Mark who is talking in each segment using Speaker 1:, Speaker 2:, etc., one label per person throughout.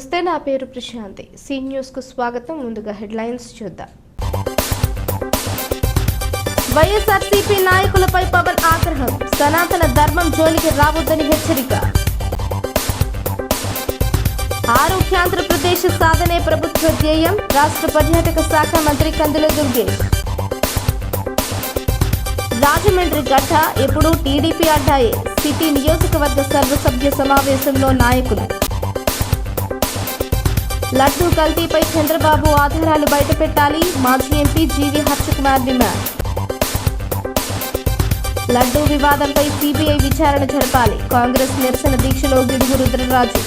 Speaker 1: నమస్తే, నా పేరు ప్రశాంతి. సి న్యూస్ కు స్వాగతం. ముందుగా హెడ్లైన్స్ చూద్దాం. వైఎస్ఆర్సీపీ నాయకులపై పవన్ ఆగ్రహం. సనాతన ధర్మం జోలికి రావద్దని హెచ్చరిక. ఆరోగ్యాంధ్రప్రదేశ్ సాధనే ప్రభుత్వ ధ్యేయం. రాష్ట్ర పర్యాటక శాఖ మంత్రి కందుల దుర్గేష్. రాజమండ్రి గడ్డ ఎప్పుడు టీడీపీ అడ్డాయే. సిటీ నియోజకవర్గ సర్వసభ్య సమావేశంలో నాయకులు. లడ్డూ కల్తీపై చంద్రబాబు ఆధారాలు బయటపెట్టాలి. మాజీ MP GV Harshakumar demand. Laddu వివాదంపై సీబీఐ విచారణ జరపాలి. కాంగ్రెస్ నిరసన దీక్షలో గిడుగు రుద్రరాజు.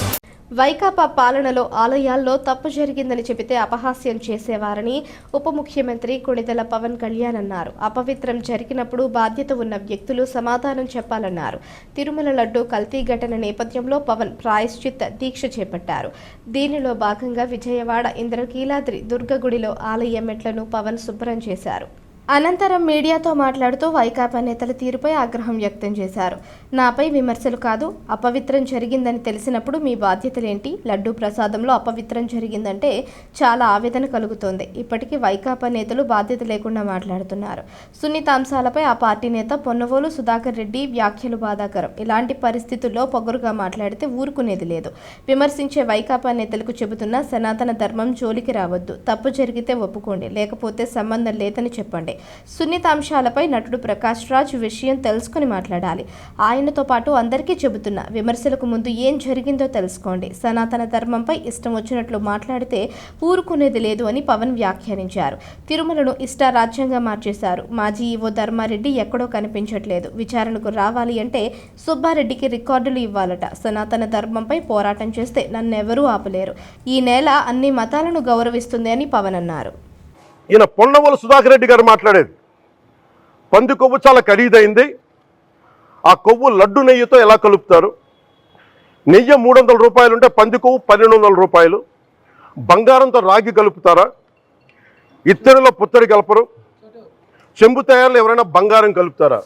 Speaker 1: వైకాపా పాలనలో ఆలయాల్లో తప్పు జరిగిందని చెబితే అపహాస్యం చేసేవారని ఉప ముఖ్యమంత్రి కొణిదెల పవన్ కళ్యాణ్ అన్నారు. అపవిత్రం జరిగినప్పుడు బాధ్యత ఉన్న వ్యక్తులు సమాధానం చెప్పాలన్నారు. తిరుమల లడ్డూ కల్తీ ఘటన నేపథ్యంలో పవన్ ప్రాయశ్చిత్త దీక్ష చేపట్టారు. దీనిలో భాగంగా విజయవాడ ఇంద్రకీలాద్రి దుర్గగుడిలో ఆలయ మెట్లను పవన్ శుభ్రం చేశారు. అనంతరం మీడియాతో మాట్లాడుతూ వైకాపా నేతల తీరుపై ఆగ్రహం వ్యక్తం చేశారు. నాపై విమర్శలు కాదు, అపవిత్రం జరిగిందని తెలిసినప్పుడు మీ బాధ్యతలేంటి? లడ్డూ ప్రసాదంలో అపవిత్రం జరిగిందంటే చాలా ఆవేదన కలుగుతోంది. ఇప్పటికీ వైకాపా నేతలు బాధ్యత లేకుండా మాట్లాడుతున్నారు. సున్నిత అంశాలపై ఆ పార్టీ నేత పొన్నవోలు సుధాకర్ రెడ్డి వ్యాఖ్యలు బాధాకరం. ఇలాంటి పరిస్థితుల్లో పొగరుగా మాట్లాడితే ఊరుకునేది లేదు. విమర్శించే వైకాపా నేతలకు చెబుతున్న సనాతన ధర్మం జోలికి రావద్దు. తప్పు జరిగితే ఒప్పుకోండి, లేకపోతే సంబంధం లేదని చెప్పండి. సున్నిత అంశాలపై నటుడు ప్రకాష్ రాజ్ విషయం తెలుసుకుని మాట్లాడాలి. ఆయనతో పాటు అందరికీ చెబుతున్నా, విమర్శలకు ముందు ఏం జరిగిందో తెలుసుకోండి. సనాతన ధర్మంపై ఇష్టం వచ్చినట్లు మాట్లాడితే ఊరుకునేది లేదు అని పవన్ వ్యాఖ్యానించారు. తిరుమలను ఇష్టారాజ్యంగా మార్చేశారు. మాజీ ఈవో ధర్మారెడ్డి ఎక్కడో కనిపించట్లేదు. విచారణకు రావాలి అంటే సుబ్బారెడ్డికి రికార్డులు ఇవ్వాలట. సనాతన ధర్మంపై పోరాటం చేస్తే నన్నెవరూ ఆపలేరు. ఈ నేల అన్ని మతాలను గౌరవిస్తుంది అని పవన్ అన్నారు.
Speaker 2: ఈయన పొన్నవోలు సుధాకర్ రెడ్డి గారు మాట్లాడేది, పంది కొవ్వు చాలా ఖరీదైంది, ఆ కొవ్వు లడ్డు నెయ్యితో ఎలా కలుపుతారు? నెయ్యి 300 రూపాయలు ఉంటే పంది కొవ్వు 1200 రూపాయలు. బంగారంతో రాగి కలుపుతారా? ఇత్తడిలో పుత్తడి కలపరు. చెంబు తయారులో ఎవరైనా బంగారం కలుపుతారా?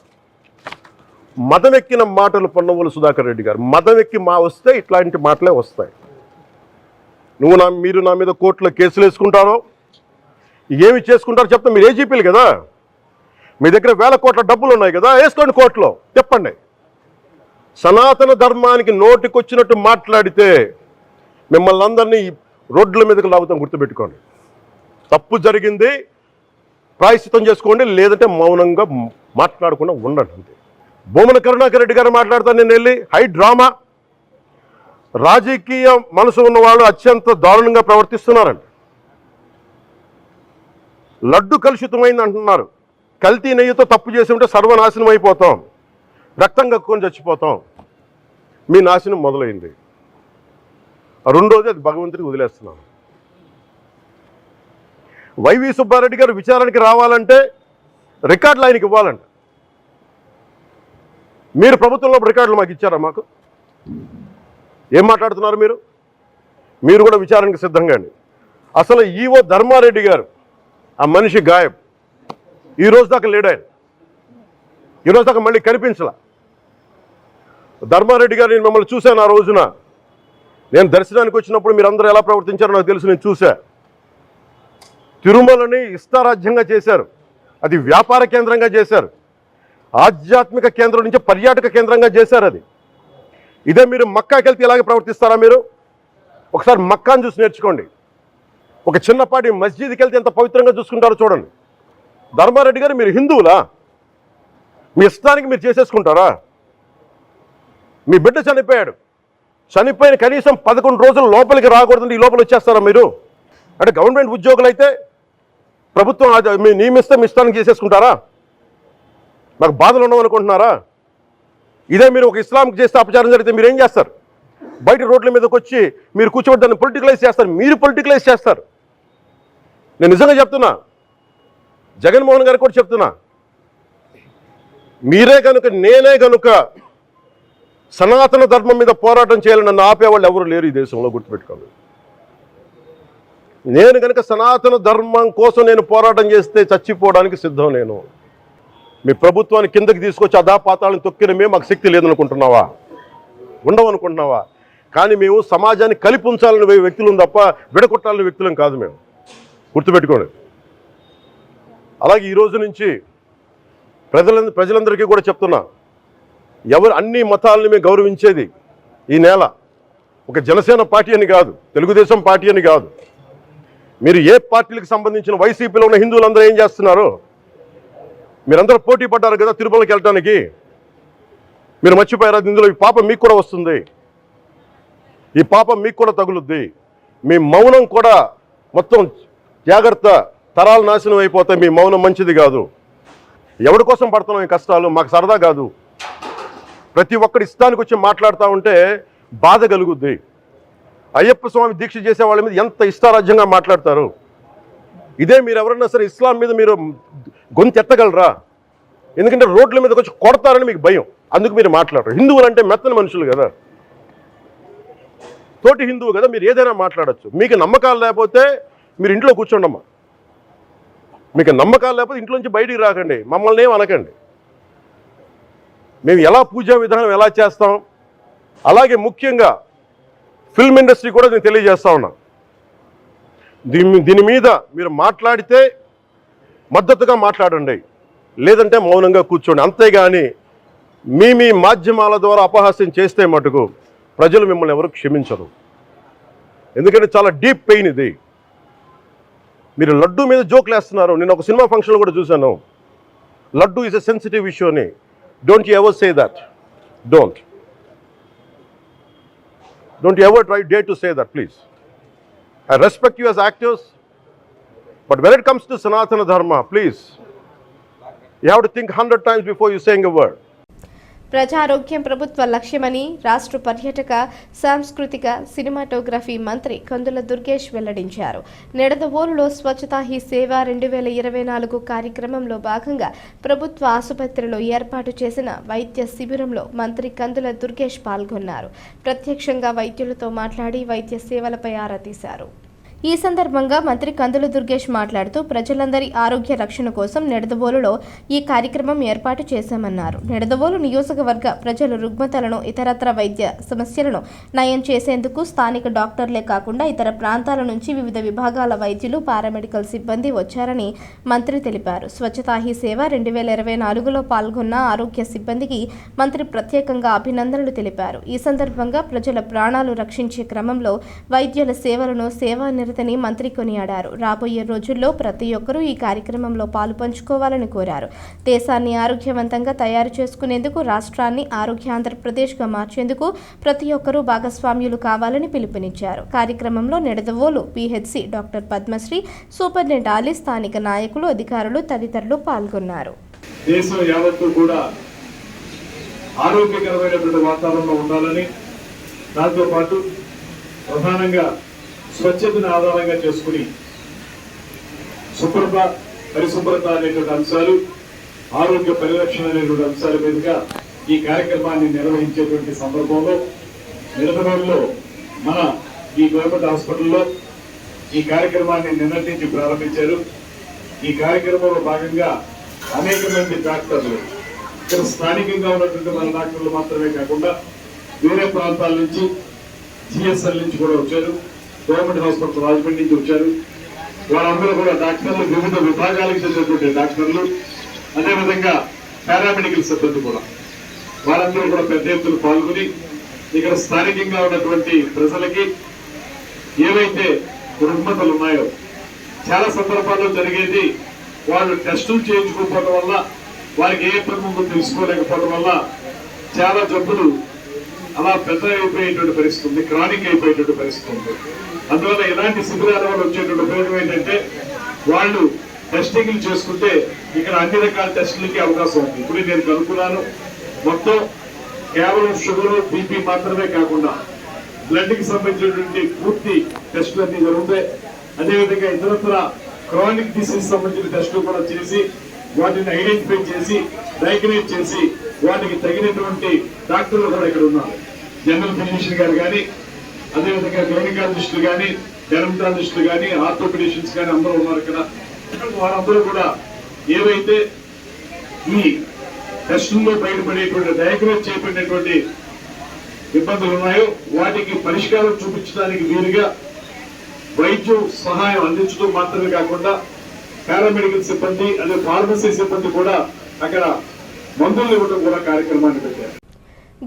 Speaker 2: మదమెక్కిన మాటలు పొన్నవోలు సుధాకర్ రెడ్డి గారు. మదమెక్కి వస్తే ఇట్లాంటి మాటలే వస్తాయి. మీరు నా మీద కోర్టులో కేసులు వేసుకుంటారో ఏమి చేసుకుంటారో చెప్తే, మీరు ఏజీపీలు కదా, మీ దగ్గర వేల కోట్ల డబ్బులు ఉన్నాయి కదా, వేసుకోండి కోర్టులో, చెప్పండి. సనాతన ధర్మానికి నోటికొచ్చినట్టు మాట్లాడితే మిమ్మల్ని అందరినీ రోడ్ల మీదకి లాగుతాం, గుర్తుపెట్టుకోండి. తప్పు జరిగింది, ప్రాయశ్చిత్తం చేసుకోండి, లేదంటే మౌనంగా మాట్లాడకుండా ఉండండి అంతే. భూమన కరుణాకర్ రెడ్డి గారు మాట్లాడతాను నేను వెళ్ళి, హై డ్రామా, రాజకీయ మనసు ఉన్న వాళ్ళు అత్యంత దారుణంగా ప్రవర్తిస్తున్నారండి. లడ్డు కలుషితమైంది అంటున్నారు. కల్తీ నెయ్యితో తప్పు చేసి ఉంటే సర్వనాశనం అయిపోతాం, రక్తం కక్కుని చచ్చిపోతాం. మీ నాశనం మొదలైంది. రెండోది అది భగవంతుడికి వదిలేస్తున్నాను. వైవి సుబ్బారెడ్డి గారు విచారణకి రావాలంటే రికార్డులు ఆయనకి ఇవ్వాలంట. మీరు ప్రభుత్వంలో రికార్డులు మాకు ఇచ్చారా? మాకు ఏం మాట్లాడుతున్నారు మీరు? మీరు కూడా విచారణకి సిద్ధంగా అండి. అసలు ఈవో ధర్మారెడ్డి గారు, ఆ మనిషి గాయబ్. ఈరోజు దాకా లేడు ఆయన. ఈరోజు దాకా మళ్ళీ కనిపించలా. ధర్మారెడ్డి గారు, నేను మిమ్మల్ని చూశాను ఆ రోజున. నేను దర్శనానికి వచ్చినప్పుడు మీరు అందరూ ఎలా ప్రవర్తించారో నాకు తెలుసు, నేను చూశా. తిరుమలని ఇష్టారాజ్యంగా చేశారు, అది వ్యాపార కేంద్రంగా చేశారు, ఆధ్యాత్మిక కేంద్రం నుంచి పర్యాటక కేంద్రంగా చేశారు. అది ఇదే మీరు మక్కాకి వెళ్తే ఇలాగే ప్రవర్తిస్తారా? మీరు ఒకసారి మక్కాను చూసి నేర్చుకోండి. ఒక చిన్నపాటి మస్జిద్కి వెళ్తే ఎంత పవిత్రంగా చూసుకుంటారో చూడండి. ధర్మారెడ్డి గారు, మీరు హిందువులా? మీ ఇష్టానికి మీరు చేసేసుకుంటారా? మీ బిడ్డ చనిపోయాడు, చనిపోయిన కనీసం 11 రోజులు లోపలికి రాకూడదండి, ఈ లోపల వచ్చేస్తారా మీరు? అంటే గవర్నమెంట్ ఉద్యోగులు అయితే ప్రభుత్వం మీ నియమిస్తే మీ ఇష్టానికి చేసేసుకుంటారా? నాకు బాధలు ఉండవనుకుంటున్నారా? ఇదే మీరు ఒక ఇస్లాంకి చేస్తే అపచారం జరిగితే మీరు ఏం చేస్తారు? బయట రోడ్ల మీదకి వచ్చి మీరు కూర్చోబెట్టి దాన్ని పొలిటికలైజ్ చేస్తారు. మీరు పొలిటికలైజ్ చేస్తారు. నేను నిజంగా చెప్తున్నా, జగన్మోహన్ గారికి కూడా చెప్తున్నా, మీరే కనుక, నేనే కనుక సనాతన ధర్మం మీద పోరాటం చేయాలని నన్ను ఆపేవాళ్ళు ఎవరు లేరు ఈ దేశంలో, గుర్తుపెట్టుకోండి. నేను కనుక సనాతన ధర్మం కోసం నేను పోరాటం చేస్తే చచ్చిపోవడానికి సిద్ధం. నేను మీ ప్రభుత్వాన్ని కిందకి తీసుకొచ్చి అధాపాతాలను తొక్కిన మాకు శక్తి లేదనుకుంటున్నావా? ఉండవనుకుంటున్నావా? కానీ మేము సమాజాన్ని కలిపి ఉంచాలని వ్యక్తులం తప్ప విడగొట్టాలని వ్యక్తులం కాదు. మేము గుర్తుపెట్టుకోండి. అలాగే ఈ రోజు నుంచి ప్రజలందరికీ కూడా చెప్తున్నా, అన్ని మతాలని మేము గౌరవించేది ఈ నేల. ఒక జనసేన పార్టీ అని కాదు, తెలుగుదేశం పార్టీ అని కాదు. మీరు ఏ పార్టీలకు సంబంధించిన వైసీపీలో ఉన్న హిందువులందరూ ఏం చేస్తున్నారు? మీరందరూ పోటీ పడ్డారు కదా తిరుమలకి వెళ్ళటానికి. మీరు మర్చిపోయారు, ఇందులో ఈ పాపం మీకు కూడా వస్తుంది, ఈ పాపం మీకు కూడా తగులుద్ది. మీ మౌనం కూడా మొత్తం జాగ్రత్త, తరాలు నాశనం అయిపోతాయి. మీ మౌనం మంచిది కాదు. ఎవరి కోసం పడుతున్నాం ఈ కష్టాలు? మాకు సరదా కాదు. ప్రతి ఒక్కడి ఇష్టానికి వచ్చి మాట్లాడుతూ ఉంటే బాధ కలుగుద్ది. అయ్యప్ప స్వామి దీక్ష చేసే వాళ్ళ మీద ఎంత ఇష్టారాజ్యంగా మాట్లాడతారు. ఇదే మీరు ఎవరన్నా సరే ఇస్లాం మీద మీరు గొంతు ఎత్తగలరా? ఎందుకంటే రోడ్ల మీద వచ్చి కొడతారని మీకు భయం, అందుకు మీరు మాట్లాడరు. హిందువులు అంటే మెత్తని మనుషులు కదా, తోటి హిందువు కదా, మీరు ఏదైనా మాట్లాడచ్చు. మీకు నమ్మకాలు లేకపోతే మీరు ఇంట్లో కూర్చోండమ్మా. మీకు నమ్మకాలు లేకపోతే ఇంట్లోంచి బయటికి రాకండి, మమ్మల్ని ఏం అనకండి. మేము ఎలా పూజా విధానం ఎలా చేస్తాం, అలాగే ముఖ్యంగా ఫిల్మ్ ఇండస్ట్రీ కూడా నేను తెలియజేస్తా ఉన్నా. దీని మీద మీరు మాట్లాడితే మద్దతుగా మాట్లాడండి, లేదంటే మౌనంగా కూర్చోండి. అంతేగాని మీ మాధ్యమాల ద్వారా అపహాస్యం చేస్తే మటుకు ప్రజలు మిమ్మల్ని ఎవరు క్షమించరు. ఎందుకంటే చాలా డీప్ పెయిన్ ఇది. మీరు లడ్డు మీద జోక్లు వేస్తున్నారు. నేను ఒక సినిమా ఫంక్షన్లో కూడా చూశాను. Laddu is a sensitive issue అని. Don't you ever say that. Don't you ever dare to say that, please. I respect you as actors, but when it comes to Sanatana Dharma, please, you have to think 100 times before you saying a word.
Speaker 1: ప్రజారోగ్యం ప్రభుత్వ లక్ష్యమని రాష్ట్ర పర్యాటక సాంస్కృతిక cinematography మంత్రి కందుల దుర్గేష్ వెల్లడించారు. నిడదవోలులో స్వచ్ఛతా he సేవ 2024 కార్యక్రమంలో భాగంగా ప్రభుత్వ ఆసుపత్రిలో ఏర్పాటు చేసిన వైద్య శిబిరంలో మంత్రి కందుల దుర్గేష్ పాల్గొన్నారు. ప్రత్యక్షంగా వైద్యులతో మాట్లాడి వైద్య సేవలపై ఆరా తీశారు. ఈ సందర్భంగా మంత్రి కందుల దుర్గేష్ మాట్లాడుతూ ప్రజలందరి ఆరోగ్య రక్షణ కోసం నిడదవోలులో ఈ కార్యక్రమం ఏర్పాటు చేశామన్నారు. నిడదవోలు నియోజకవర్గ ప్రజలు రుగ్మతలను, ఇతరత్ర వైద్య సమస్యలను నయం చేసేందుకు స్థానిక డాక్టర్లే కాకుండా ఇతర ప్రాంతాల నుంచి వివిధ విభాగాల వైద్యులు, పారామెడికల్ సిబ్బంది వచ్చారని మంత్రి తెలిపారు. స్వచ్ఛతా హీ సేవ 2024లో పాల్గొన్న ఆరోగ్య సిబ్బందికి మంత్రి ప్రత్యేకంగా అభినందనలు తెలిపారు. ఈ సందర్భంగా ప్రజల ప్రాణాలు రక్షించే క్రమంలో వైద్యుల సేవలను సేవానిరతని మంత్రి కొనియాడారు. రాబోయే రోజుల్లో ప్రతి ఒక్కరూ ఈ కార్యక్రమంలో పాలు పంచుకోవాలని కోరారు. దేశాన్ని ఆరోగ్యవంతంగా తయారు చేసుకునేందుకు, రాష్ట్రాన్ని ఆరోగ్య ఆంధ్రప్రదేశ్గా మార్చేందుకు ప్రతి ఒక్కరూ భాగస్వామ్యులు కావాలని పిలుపునిచ్చారు. కార్యక్రమంలో Nidadavolu PHC doctor Padmashri, superintendent Ali, స్థానిక నాయకులు, అధికారులు తదితరులు పాల్గొన్నారు.
Speaker 3: దేశం యావత్తు కూడా ఆరోగ్యకరమైనటువంటి వాతావరణంలో ఉండాలని, దాంతో పాటు ప్రధానంగా స్వచ్ఛతను ఆధారంగా చేసుకుని శుభ్రత, పరిశుభ్రత అనేటువంటి అంశాలు, ఆరోగ్య పరిరక్షణ అనేటువంటి అంశాల మీదుగా ఈ కార్యక్రమాన్ని నిర్వహించేటువంటి సందర్భంలో నిడదవోలులో మన ఈ గవర్నమెంట్ హాస్పిటల్లో ఈ కార్యక్రమాన్ని నిన్నటి నుంచి ప్రారంభించారు. ఈ కార్యక్రమంలో భాగంగా అనేక మంది డాక్టర్లు, ఇక్కడ స్థానికంగా ఉన్నటువంటి మన డాక్టర్లు మాత్రమే కాకుండా వేరే ప్రాంతాల నుంచి, జిఎస్ఎల్ నుంచి కూడా వచ్చారు, గవర్నమెంట్ హాస్పిటల్ రాజమండ్రి నుంచి వచ్చారు. వారందరూ కూడా డాక్టర్లు, వివిధ విభాగాలకు చెందినటువంటి డాక్టర్లు, అదేవిధంగా పారామెడికల్ సిబ్బంది కూడా, వారందరూ కూడా పెద్ద ఎత్తున పాల్గొని ఇక్కడ స్థానికంగా ఉన్నటువంటి ప్రజలకి ఏవైతే రుగ్మతలు ఉన్నాయో, చాలా సందర్భాల్లో జరిగేది వాళ్ళు టెస్టులు చేయించుకోకపోవడం వల్ల, వారికి ఏ ప్రముఖం తెలుసుకోలేకపోవడం వల్ల చాలా జబ్బులు అలా పెద్ద అయిపోయేటువంటి పరిస్థితి ఉంది, క్రానిక్ అయిపోయేటువంటి పరిస్థితి ఉంది. అందువల్ల ఇలాంటి శిబిరాల వల్ల వచ్చేటువంటి ఉపయోగం ఏంటంటే వాళ్ళు టెస్టింగ్లు చేసుకుంటే ఇక్కడ అన్ని రకాల టెస్టులకి అవకాశం ఉంది. ఇప్పుడు నేను కనుక్కున్నాను, మొత్తం కేవలం షుగర్, బీపీ మాత్రమే కాకుండా బ్లడ్ కి సంబంధించినటువంటి పూర్తి టెస్టులు అన్ని జరుగుతాయి. అదేవిధంగా ఇతరత్ర క్రానిక్ డిసీజ్ సంబంధించిన టెస్టులు కూడా చేసి వాటిని ఐడెంటిఫై చేసి డయాగ్నోస్ చేసి వాటికి తగినటువంటి డాక్టర్లు కూడా ఇక్కడ ఉన్నారు. జనరల్ ఫిజిషియన్ గారు కానీ, అదేవిధంగా గైనకాలజిస్టులు కానీ, డెర్మటాలజిస్టులు కానీ, ఆర్థోపెడిషియన్స్ కానీ అందరూ ఉన్నారు ఇక్కడ. వారందరూ కూడా ఏవైతే ఈ టెస్టుల్లో బయటపడేటువంటి డయాగ్నోస్ చేయబడినటువంటి ఇబ్బందులు ఉన్నాయో వాటికి పరిష్కారం చూపించడానికి వీలుగా వైద్య సహాయం అందించడం మాత్రమే కాకుండా పారామెడికల్ సిబ్బంది అదే ఫార్మసీ సిబ్బంది కూడా అక్కడ మందులు ఇవ్వడం కూడా కార్యక్రమాన్ని పెట్టారు.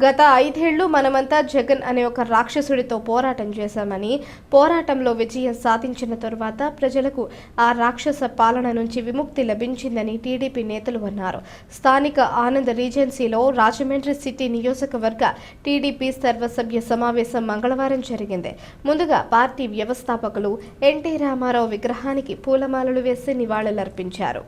Speaker 1: గత 5 ఏళ్లు మనమంతా జగన్ అనే ఒక రాక్షసుడితో పోరాటం చేశామని, పోరాటంలో విజయం సాధించిన తరువాత ప్రజలకు ఆ రాక్షస పాలన నుంచి విముక్తి లభించిందని టీడీపీ నేతలు అన్నారు. స్థానిక ఆనంద్ రీజెన్సీలో రాజమండ్రి సిటీ నియోజకవర్గ టీడీపీ సర్వసభ్య సమావేశం మంగళవారం జరిగింది. ముందుగా పార్టీ వ్యవస్థాపకులు ఎన్టీ రామారావు విగ్రహానికి పూలమాలలు వేసి నివాళులర్పించారు.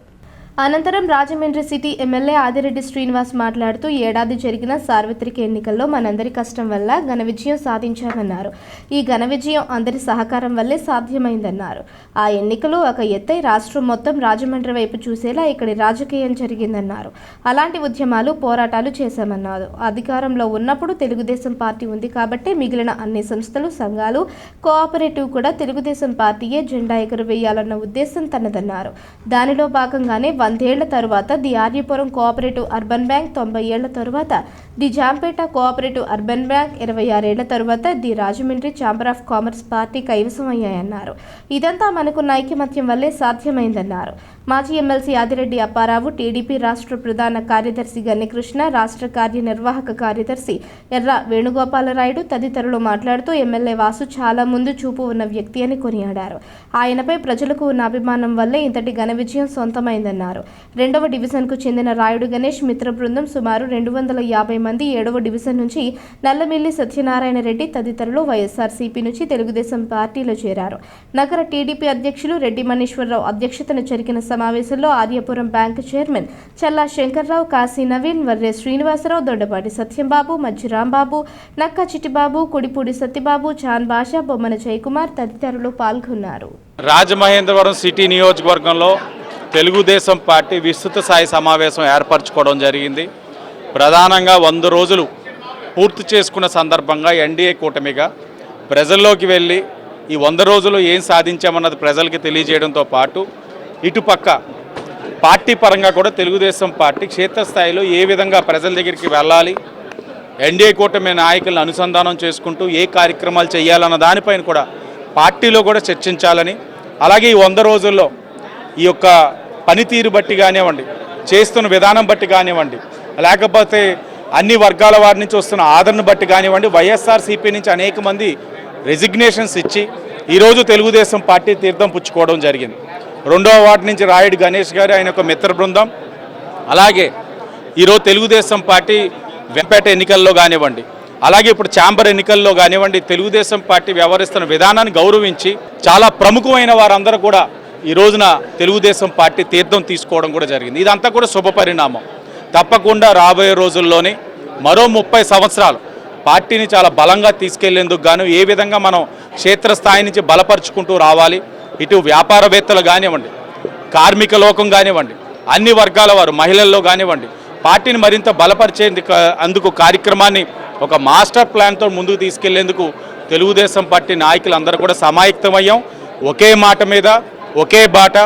Speaker 1: అనంతరం రాజమండ్రి సిటీ ఎమ్మెల్యే ఆదిరెడ్డి శ్రీనివాస్ మాట్లాడుతూ ఏడాది జరిగిన సార్వత్రిక ఎన్నికల్లో మనందరి కష్టం వల్ల ఘన విజయం సాధించామన్నారు. ఈ ఘన విజయం అందరి సహకారం వల్లే సాధ్యమైందన్నారు. ఆ ఎన్నికలు ఒక ఎత్తై రాష్ట్రం మొత్తం రాజమండ్రి వైపు చూసేలా ఇక్కడి రాజకీయం జరిగిందన్నారు. అలాంటి ఉద్యమాలు పోరాటాలు చేశామన్నారు. అధికారంలో ఉన్నప్పుడు తెలుగుదేశం పార్టీ ఉంది కాబట్టి మిగిలిన అన్ని సంస్థలు సంఘాలు కోఆపరేటివ్ కూడా తెలుగుదేశం పార్టీయే జెండా ఎగురవేయాలన్న ఉద్దేశం తనదన్నారు. దానిలో భాగంగానే 100 ఏళ్ల తరువాత the Aryapuram cooperative urban bank, 90 ఏళ్ల తరువాత the Jampeta cooperative urban bank, 26 ఏళ్ల తరువాత the Rajahmundry chamber of commerce party కైవసమయ్యాయన్నారు. ఇదంతా మనకున్న ఐకమత్యం వల్లే సాధ్యమైందన్నారు. మాజీ ఎమ్మెల్సీ ఆదిరెడ్డి అప్పారావు, టీడీపీ రాష్ట్ర ప్రధాన కార్యదర్శి గన్నికృష్ణ, రాష్ట్ర కార్యనిర్వాహక కార్యదర్శి ఎర్ర వేణుగోపాలరాయుడు తదితరులు మాట్లాడుతూ ఎమ్మెల్యే వాసు చాలా ముందు చూపు ఉన్న వ్యక్తి అని కొనియాడారు. ఆయనపై ప్రజలకు ఉన్న అభిమానం వల్లే ఇంతటి ఘన విజయం సొంతమైందన్నారు. 2వ డివిజన్కు చెందిన రాయుడు గణేష్ మిత్ర బృందం సుమారు 250 మంది 7వ డివిజన్ నుంచి నల్లమిల్లి సత్యనారాయణ రెడ్డి తదితరులు వైఎస్ఆర్సీపీ నుంచి తెలుగుదేశం పార్టీలో చేరారు. నగర టీడీపీ అధ్యక్షులు రెడ్డి మణీశ్వరరావు అధ్యక్షతన జరిగిన సమావేశంలో ఆర్యపురం బ్యాంకు చైర్మన్ చల్లా శంకర్రావు, కాశీ నవీన్, వర్రే శ్రీనివాసరావు, దొడ్డపాటి సత్యంబాబు, మజ్జి రాంబాబు, నక్కా చిట్టిబాబు, కుడిపూడి సత్యబాబు, చాన్ బాషా, బొమ్మన జయకుమార్ తదితరులు పాల్గొన్నారు.
Speaker 4: రాజమహేంద్రవరం సిటీ నియోజకవర్గంలో తెలుగుదేశం పార్టీ విస్తృత స్థాయి సమావేశం ఏర్పరచుకోవడం జరిగింది. ప్రధానంగా 100 రోజులు పూర్తి చేసుకున్న సందర్భంగా ఎన్డీఏ కూటమిగా ప్రజల్లోకి వెళ్ళి ఈ 100 రోజులు ఏం సాధించామన్నది ప్రజలకి తెలియజేయడంతో పాటు ఇటుపక్క పార్టీ పరంగా కూడా తెలుగుదేశం పార్టీ క్షేత్రస్థాయిలో ఏ విధంగా ప్రజల దగ్గరికి వెళ్ళాలి, ఎన్డీఏ కూటమి నాయకులను అనుసంధానం చేసుకుంటూ ఏ కార్యక్రమాలు చేయాలన్న దానిపైన కూడా పార్టీలో కూడా చర్చించాలని, అలాగే ఈ 100 రోజుల్లో ఈ యొక్క పనితీరు బట్టి కానివ్వండి, చేస్తున్న విధానం బట్టి కానివ్వండి, లేకపోతే అన్ని వర్గాల వారి నుంచి వస్తున్న ఆదరణ బట్టి కానివ్వండి, వైఎస్ఆర్సీపీ నుంచి అనేక మంది రెసిగ్నేషన్స్ ఇచ్చి ఈరోజు తెలుగుదేశం పార్టీ తీర్థం పుచ్చుకోవడం జరిగింది. 2వ వార్డు నుంచి రాయుడు గణేష్ గారు, ఆయన యొక్క మిత్ర బృందం, అలాగే ఈరోజు తెలుగుదేశం పార్టీ వెంపేట ఎన్నికల్లో కానివ్వండి, అలాగే ఇప్పుడు ఛాంబర్ ఎన్నికల్లో కానివ్వండి, తెలుగుదేశం పార్టీ వ్యవహరిస్తున్న విధానాన్ని గౌరవించి చాలా ప్రముఖమైన వారందరూ కూడా ఈ రోజున తెలుగుదేశం పార్టీ తీర్థం తీసుకోవడం కూడా జరిగింది. ఇదంతా కూడా శుభ పరిణామం. తప్పకుండా రాబోయే రోజుల్లోనే మరో 30 సంవత్సరాలు పార్టీని చాలా బలంగా తీసుకెళ్లేందుకు గాను ఏ విధంగా మనం క్షేత్రస్థాయి నుంచి బలపరుచుకుంటూ రావాలి, ఇటు వ్యాపారవేత్తలు కానివ్వండి, కార్మిక లోకం కానివ్వండి, అన్ని వర్గాల వారు, మహిళల్లో కానివ్వండి, పార్టీని మరింత బలపరిచేందుకు కార్యక్రమాన్ని ఒక మాస్టర్ ప్లాన్తో ముందుకు తీసుకెళ్లేందుకు తెలుగుదేశం పార్టీ నాయకులందరూ కూడా సమాయత్తమయ్యాం. ఒకే మాట మీద ఒకే బాట,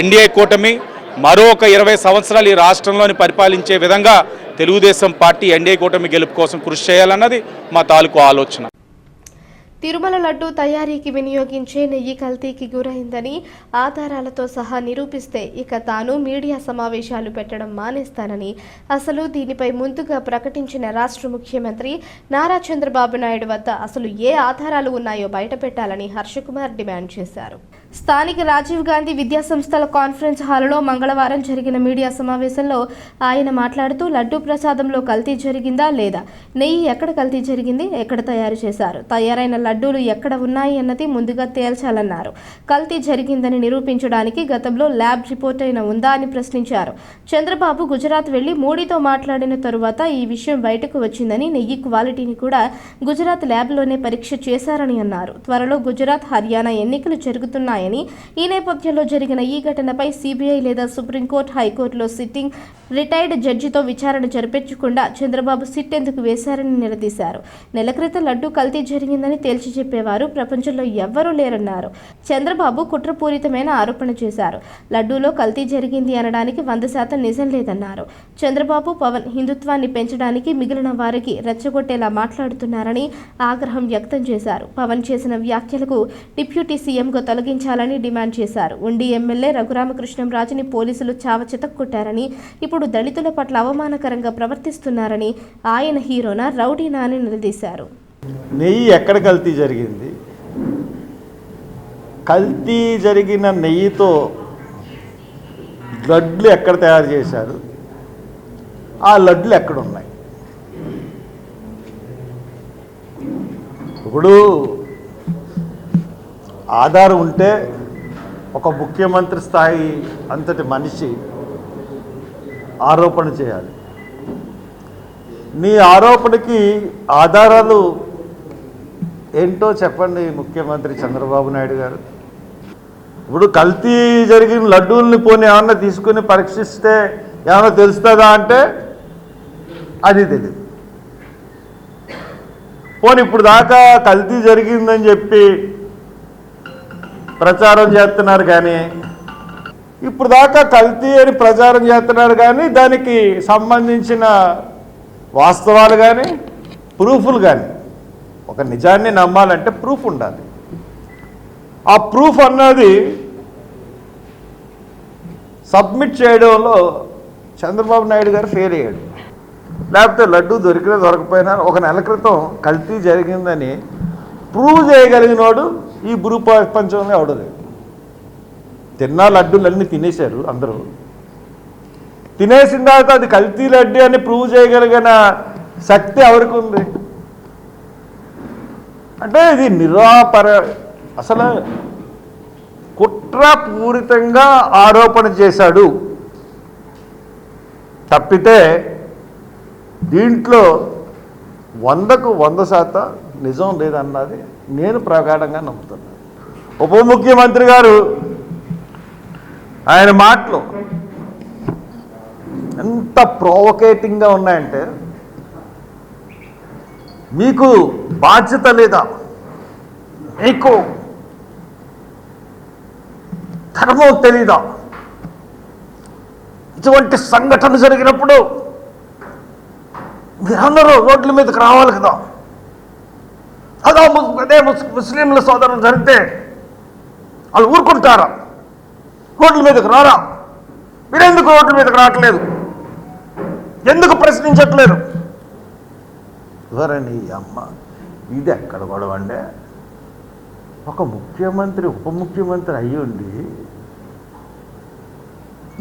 Speaker 4: ఎన్డీఏ కూటమి మరొక 20 సంవత్సరాలు ఈ రాష్ట్రంలోని పరిపాలించే విధంగా తెలుగుదేశం పార్టీ ఎన్డీఏ కూటమి గెలుపు కోసం కృషి చేయాలన్నది మా తాలూకు ఆలోచన.
Speaker 1: తిరుమల లడ్డూ తయారీకి వినియోగించే నెయ్యి కల్తీకి గురైందని ఆధారాలతో సహా నిరూపిస్తే ఇక తాను మీడియా సమావేశాలు పెట్టడం మానేస్తానని, అసలు దీనిపై ముందుగా ప్రకటించిన రాష్ట్ర ముఖ్యమంత్రి నారా చంద్రబాబు నాయుడు వద్ద అసలు ఏ ఆధారాలు ఉన్నాయో బయటపెట్టాలని హర్షకుమార్ డిమాండ్ చేశారు. స్థానిక రాజీవ్ గాంధీ విద్యా సంస్థల కాన్ఫరెన్స్ హాలులో మంగళవారం జరిగిన మీడియా సమావేశంలో ఆయన మాట్లాడుతూ లడ్డూ ప్రసాదంలో కల్తీ జరిగిందా లేదా, నెయ్యి ఎక్కడ కల్తీ జరిగింది, ఎక్కడ తయారు చేశారు, తయారైన లడ్డూలు ఎక్కడ ఉన్నాయి అన్నది ముందుగా తేల్చాలన్నారు. కల్తీ జరిగిందని నిరూపించడానికి గతంలో ల్యాబ్ రిపోర్ట్ అయినా ఉందా అని ప్రశ్నించారు. చంద్రబాబు గుజరాత్ వెళ్లి మోడీతో మాట్లాడిన తరువాత ఈ విషయం బయటకు వచ్చిందని, నెయ్యి క్వాలిటీని కూడా గుజరాత్ ల్యాబ్లోనే పరీక్ష చేశారని అన్నారు. త్వరలో గుజరాత్, హర్యానా ఎన్నికలు జరుగుతున్నాయి. ఉన్నాయని, ఈ నేపథ్యంలో జరిగిన ఈ ఘటనపై సిబిఐ లేదా సుప్రీంకోర్టు, హైకోర్టులో సిట్టింగ్ రిటైర్డ్ జడ్జితో విచారణ జరిపించకుండా చంద్రబాబు సిట్ ఎందుకు వేశారని నిలదీశారు. నెల క్రితం లడ్డూ కల్తీ జరిగిందని తేల్చి చెప్పేవారు ప్రపంచంలో ఎవ్వరూ లేరన్నారు. చంద్రబాబు కుట్రపూరితమైన ఆరోపణ చేశారు. లడ్డూలో కల్తీ జరిగింది అనడానికి 100% నిజం లేదన్నారు. చంద్రబాబు, పవన్ హిందుత్వాన్ని పెంచడానికి మిగిలిన వారికి రెచ్చగొట్టేలా మాట్లాడుతున్నారని ఆగ్రహం వ్యక్తం చేశారు. పవన్ చేసిన వ్యాఖ్యలకు డిప్యూటీ సీఎంగా తొలగించాలని డిమాండ్ చేశారు. ఉండి ఎమ్మెల్యే రఘురామకృష్ణంరాజుని పోలీసులు చావచితక్కొట్టారని, ఇప్పుడు దళితుల పట్ల అవమానకరంగా ప్రవర్తిస్తున్నారని ఆయన హీరోనా, రౌడీనా అని నిలదీశారు.
Speaker 5: నెయ్యి ఎక్కడ కల్తీ జరిగింది? కల్తీ జరిగిన నెయ్యితో లడ్లు ఎక్కడ తయారు చేశారు? ఆ లడ్లు ఎక్కడ ఉన్నాయి? ఇప్పుడు ఆధారం ఉంటే ఒక ముఖ్యమంత్రి స్థాయి అంతటి మనిషి ఆరోపణ చేయాలి. నీ ఆరోపణకి ఆధారాలు ఏంటో చెప్పండి ముఖ్యమంత్రి చంద్రబాబు నాయుడు గారు. ఇప్పుడు కల్తీ జరిగిన లడ్డూల్ని పోనీ ఏమన్నా తీసుకుని పరీక్షిస్తే ఏమన్నా తెలుస్తుందా అంటే అది తెలియదు. పోనీ ఇప్పుడు దాకా కల్తీ జరిగిందని చెప్పి ప్రచారం చేస్తున్నారు, కానీ ఇప్పుడు దాకా కల్తీ అని ప్రచారం చేస్తున్నారు, కానీ దానికి సంబంధించిన వాస్తవాలు కానీ ప్రూఫ్లు కానీ, ఒక నిజాన్ని నమ్మాలంటే ప్రూఫ్ ఉండాలి. ఆ ప్రూఫ్ అన్నది సబ్మిట్ చేయడంలో చంద్రబాబు నాయుడు గారు ఫెయిల్ అయ్యాడు. లేకపోతే లడ్డు దొరికినా దొరకపోయినా ఒక నెల క్రితం కల్తీ జరిగిందని ప్రూవ్ చేయగలిగినోడు ఈ భూ ప్రపంచంలో ఎవడలేదు. తిన్నా లడ్డూలన్నీ తినేశారు అందరూ. తినేసిన తర్వాత అది కల్తీ లడ్డు అని ప్రూవ్ చేయగలిగిన శక్తి ఎవరికి ఉంది? అంటే ఇది అసలు కుట్రపూరితంగా ఆరోపణ చేశాడు తప్పితే దీంట్లో 100కు 100% నిజం లేదన్నది నేను ప్రగాఢంగా నమ్ముతున్నాను. ఉప ముఖ్యమంత్రి గారు ఆయన మాటలు ఎంత ప్రొవోకేటింగ్గా ఉన్నాయంటే, మీకు బాధ్యత లేదా? మీకు ధర్మం తెలీదా? ఇటువంటి సంఘటన జరిగినప్పుడు మీరందరూ రోడ్ల మీదకి రావాలి కదా. అదే ముస్లింల సోదరులు జరిగితే వాళ్ళు ఊరుకుంటారా? రోడ్ల మీదకి రారా? మీరెందుకు రోడ్ల మీదకి రావట్లేదు? ఎందుకు ప్రశ్నించట్లేదు? ఎవరని అమ్మ ఇది ఎక్కడ గొడవ అండి? ఒక ముఖ్యమంత్రి ఉప ముఖ్యమంత్రి అయ్యుండి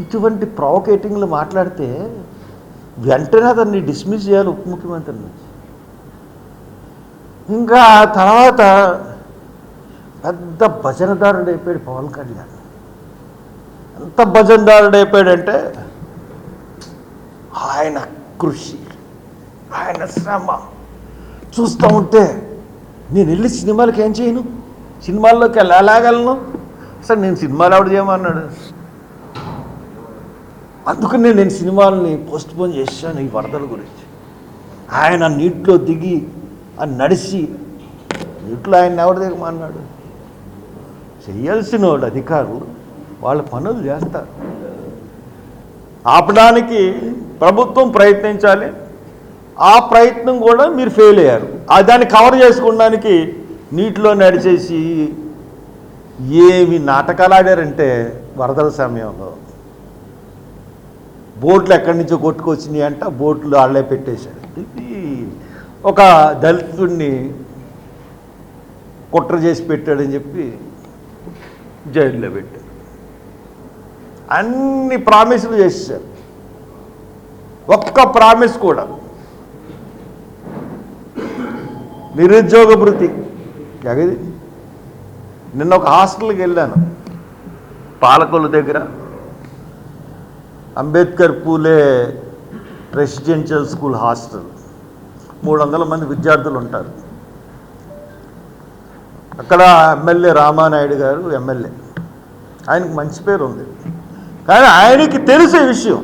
Speaker 5: ఇటువంటి ప్రొవోకేటింగ్లు మాట్లాడితే వెంటనే అతన్ని డిస్మిస్ చేయాలి ఉప ముఖ్యమంత్రిని. ఇంకా తర్వాత పెద్ద భజనదారుడు అయిపోయాడు పవన్ కళ్యాణ్. ఎంత భజనదారుడు అయిపోయాడంటే ఆయన కృషి, ఆయన శ్రమ చూస్తూ ఉంటే నేను వెళ్ళి సినిమాలకి ఏం చేయను, సినిమాల్లోకి వెళ్ళగలను, అసలు నేను సినిమాలు ఎవడు చేయమన్నాడు, అందుకని నేను సినిమాలని పోస్ట్పోన్ చేశాను ఈ వరదల గురించి. ఆయన నీటిలో దిగి నడిచి నీటిలో ఆయన ఎవరు దిగమన్నాడు? చేయాల్సిన వాళ్ళు అధికారులు వాళ్ళ పనులు చేస్తారు. ఆపడానికి ప్రభుత్వం ప్రయత్నించాలి. ఆ ప్రయత్నం కూడా మీరు ఫెయిల్ అయ్యారు. దాన్ని కవర్ చేసుకోవడానికి నీటిలో నడిచేసి ఏమి నాటకాలు ఆడారంటే వరదల సమయంలో బోట్లు ఎక్కడి నుంచో కొట్టుకొచ్చినాయి అంట, బోట్లు వాళ్ళే పెట్టేశారు. ఇది ఒక దళితుడిని కుట్ర చేసి పెట్టాడని చెప్పి జైల్లో పెట్టారు. అన్ని ప్రామిసులు చేశారు, ఒక్క ప్రామిస్ కూడా నిరుద్యోగ భృతి ఎగది. నిన్న ఒక హాస్టల్కి వెళ్ళాను పాలకొల్లు దగ్గర, అంబేద్కర్ పూలే రెసిడెన్షియల్ స్కూల్ హాస్టల్. 300 మంది విద్యార్థులు ఉంటారు అక్కడ. ఎమ్మెల్యే రామానాయుడు గారు ఎమ్మెల్యే ఆయనకు మంచి పేరు ఉంది. కానీ ఆయనకి తెలిసే విషయం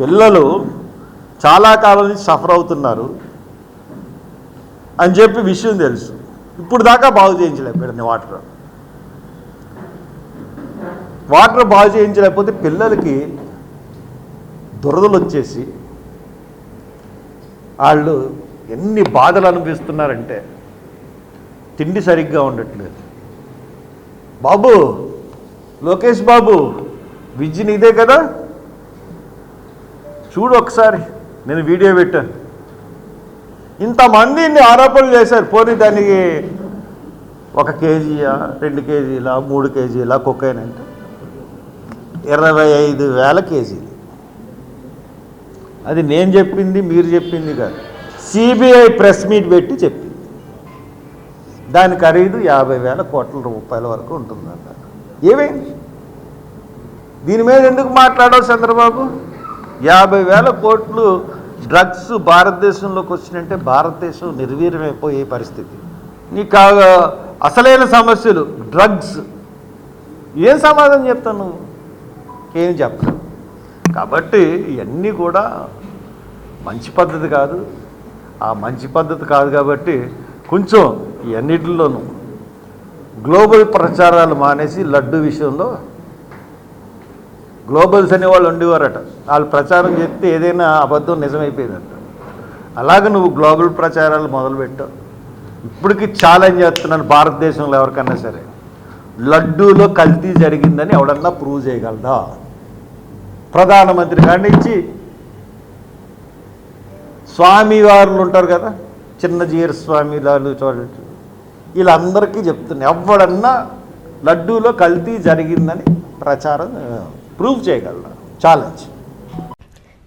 Speaker 5: పిల్లలు చాలా కాలం నుంచి సఫర్ అవుతున్నారు అని చెప్పి విషయం తెలుసు. ఇప్పుడు దాకా బాగు చేయించలేకపోయాడు వాటర్ బాగు చేయించలేకపోతే పిల్లలకి దురదలు వచ్చేసి వాళ్ళు ఎన్ని బాధలు అనిపిస్తున్నారంటే తిండి సరిగ్గా ఉండట్లేదు. బాబు, లోకేష్ బాబు, విజన్ ఇదే కదా, చూడు ఒకసారి, నేను వీడియో పెట్టాను. ఇంతమంది ఇన్ని ఆరోపణలు చేశారు. పోనీ దానికి 1 కేజీయా 2 కేజీలా 3 కేజీలా కొకైన్ అంటే 25,000 కేజీలు. అది నేను చెప్పింది, మీరు చెప్పింది కాదు, సిబిఐ ప్రెస్ మీట్ పెట్టి చెప్పింది. దాని ఖరీదు 50,000 కోట్ల రూపాయల వరకు ఉంటుందన్నారు. ఏమైంది? దీని మీద ఎందుకు మాట్లాడావు చంద్రబాబు? 50,000 కోట్లు డ్రగ్స్ భారతదేశంలోకి వచ్చినంటే భారతదేశం నిర్వీర్యమైపోయే పరిస్థితి. నీకు అసలైన సమస్యలు డ్రగ్స్, ఏం సమాధానం చెప్తావు నువ్వు? ఏం చెప్పలేవు. కాబట్టి ఇవన్నీ కూడా మంచి పద్ధతి కాదు. ఆ మంచి పద్ధతి కాదు కాబట్టి కొంచెం ఇవన్నిటిలోనూ గ్లోబల్ ప్రచారాలు మానేసి లడ్డు విషయంలో గ్లోబల్స్ అనేవాళ్ళు ఉండేవారట. వాళ్ళు ప్రచారం చేస్తే ఏదైనా అబద్ధం నిజమైపోయిందంట. అలాగే నువ్వు గ్లోబల్ ప్రచారాలు మొదలుపెట్టావు. ఇప్పటికి ఛాలెంజ్ చేస్తున్నాను భారతదేశంలో ఎవరికన్నా సరే, లడ్డూలో కల్తీ జరిగిందని ఎవడన్నా ప్రూవ్ చేయగలదా? ప్రధానమంత్రి కాడి నుంచి స్వామివారులు ఉంటారు కదా, చిన్న జీర స్వామిలాలు చూడండి, వీళ్ళందరికీ చెప్తున్నా, ఎవడన్నా లడ్డూలో కల్తీ జరిగిందని ప్రచారం ప్రూవ్ చేయగలరా? ఛాలెంజ్.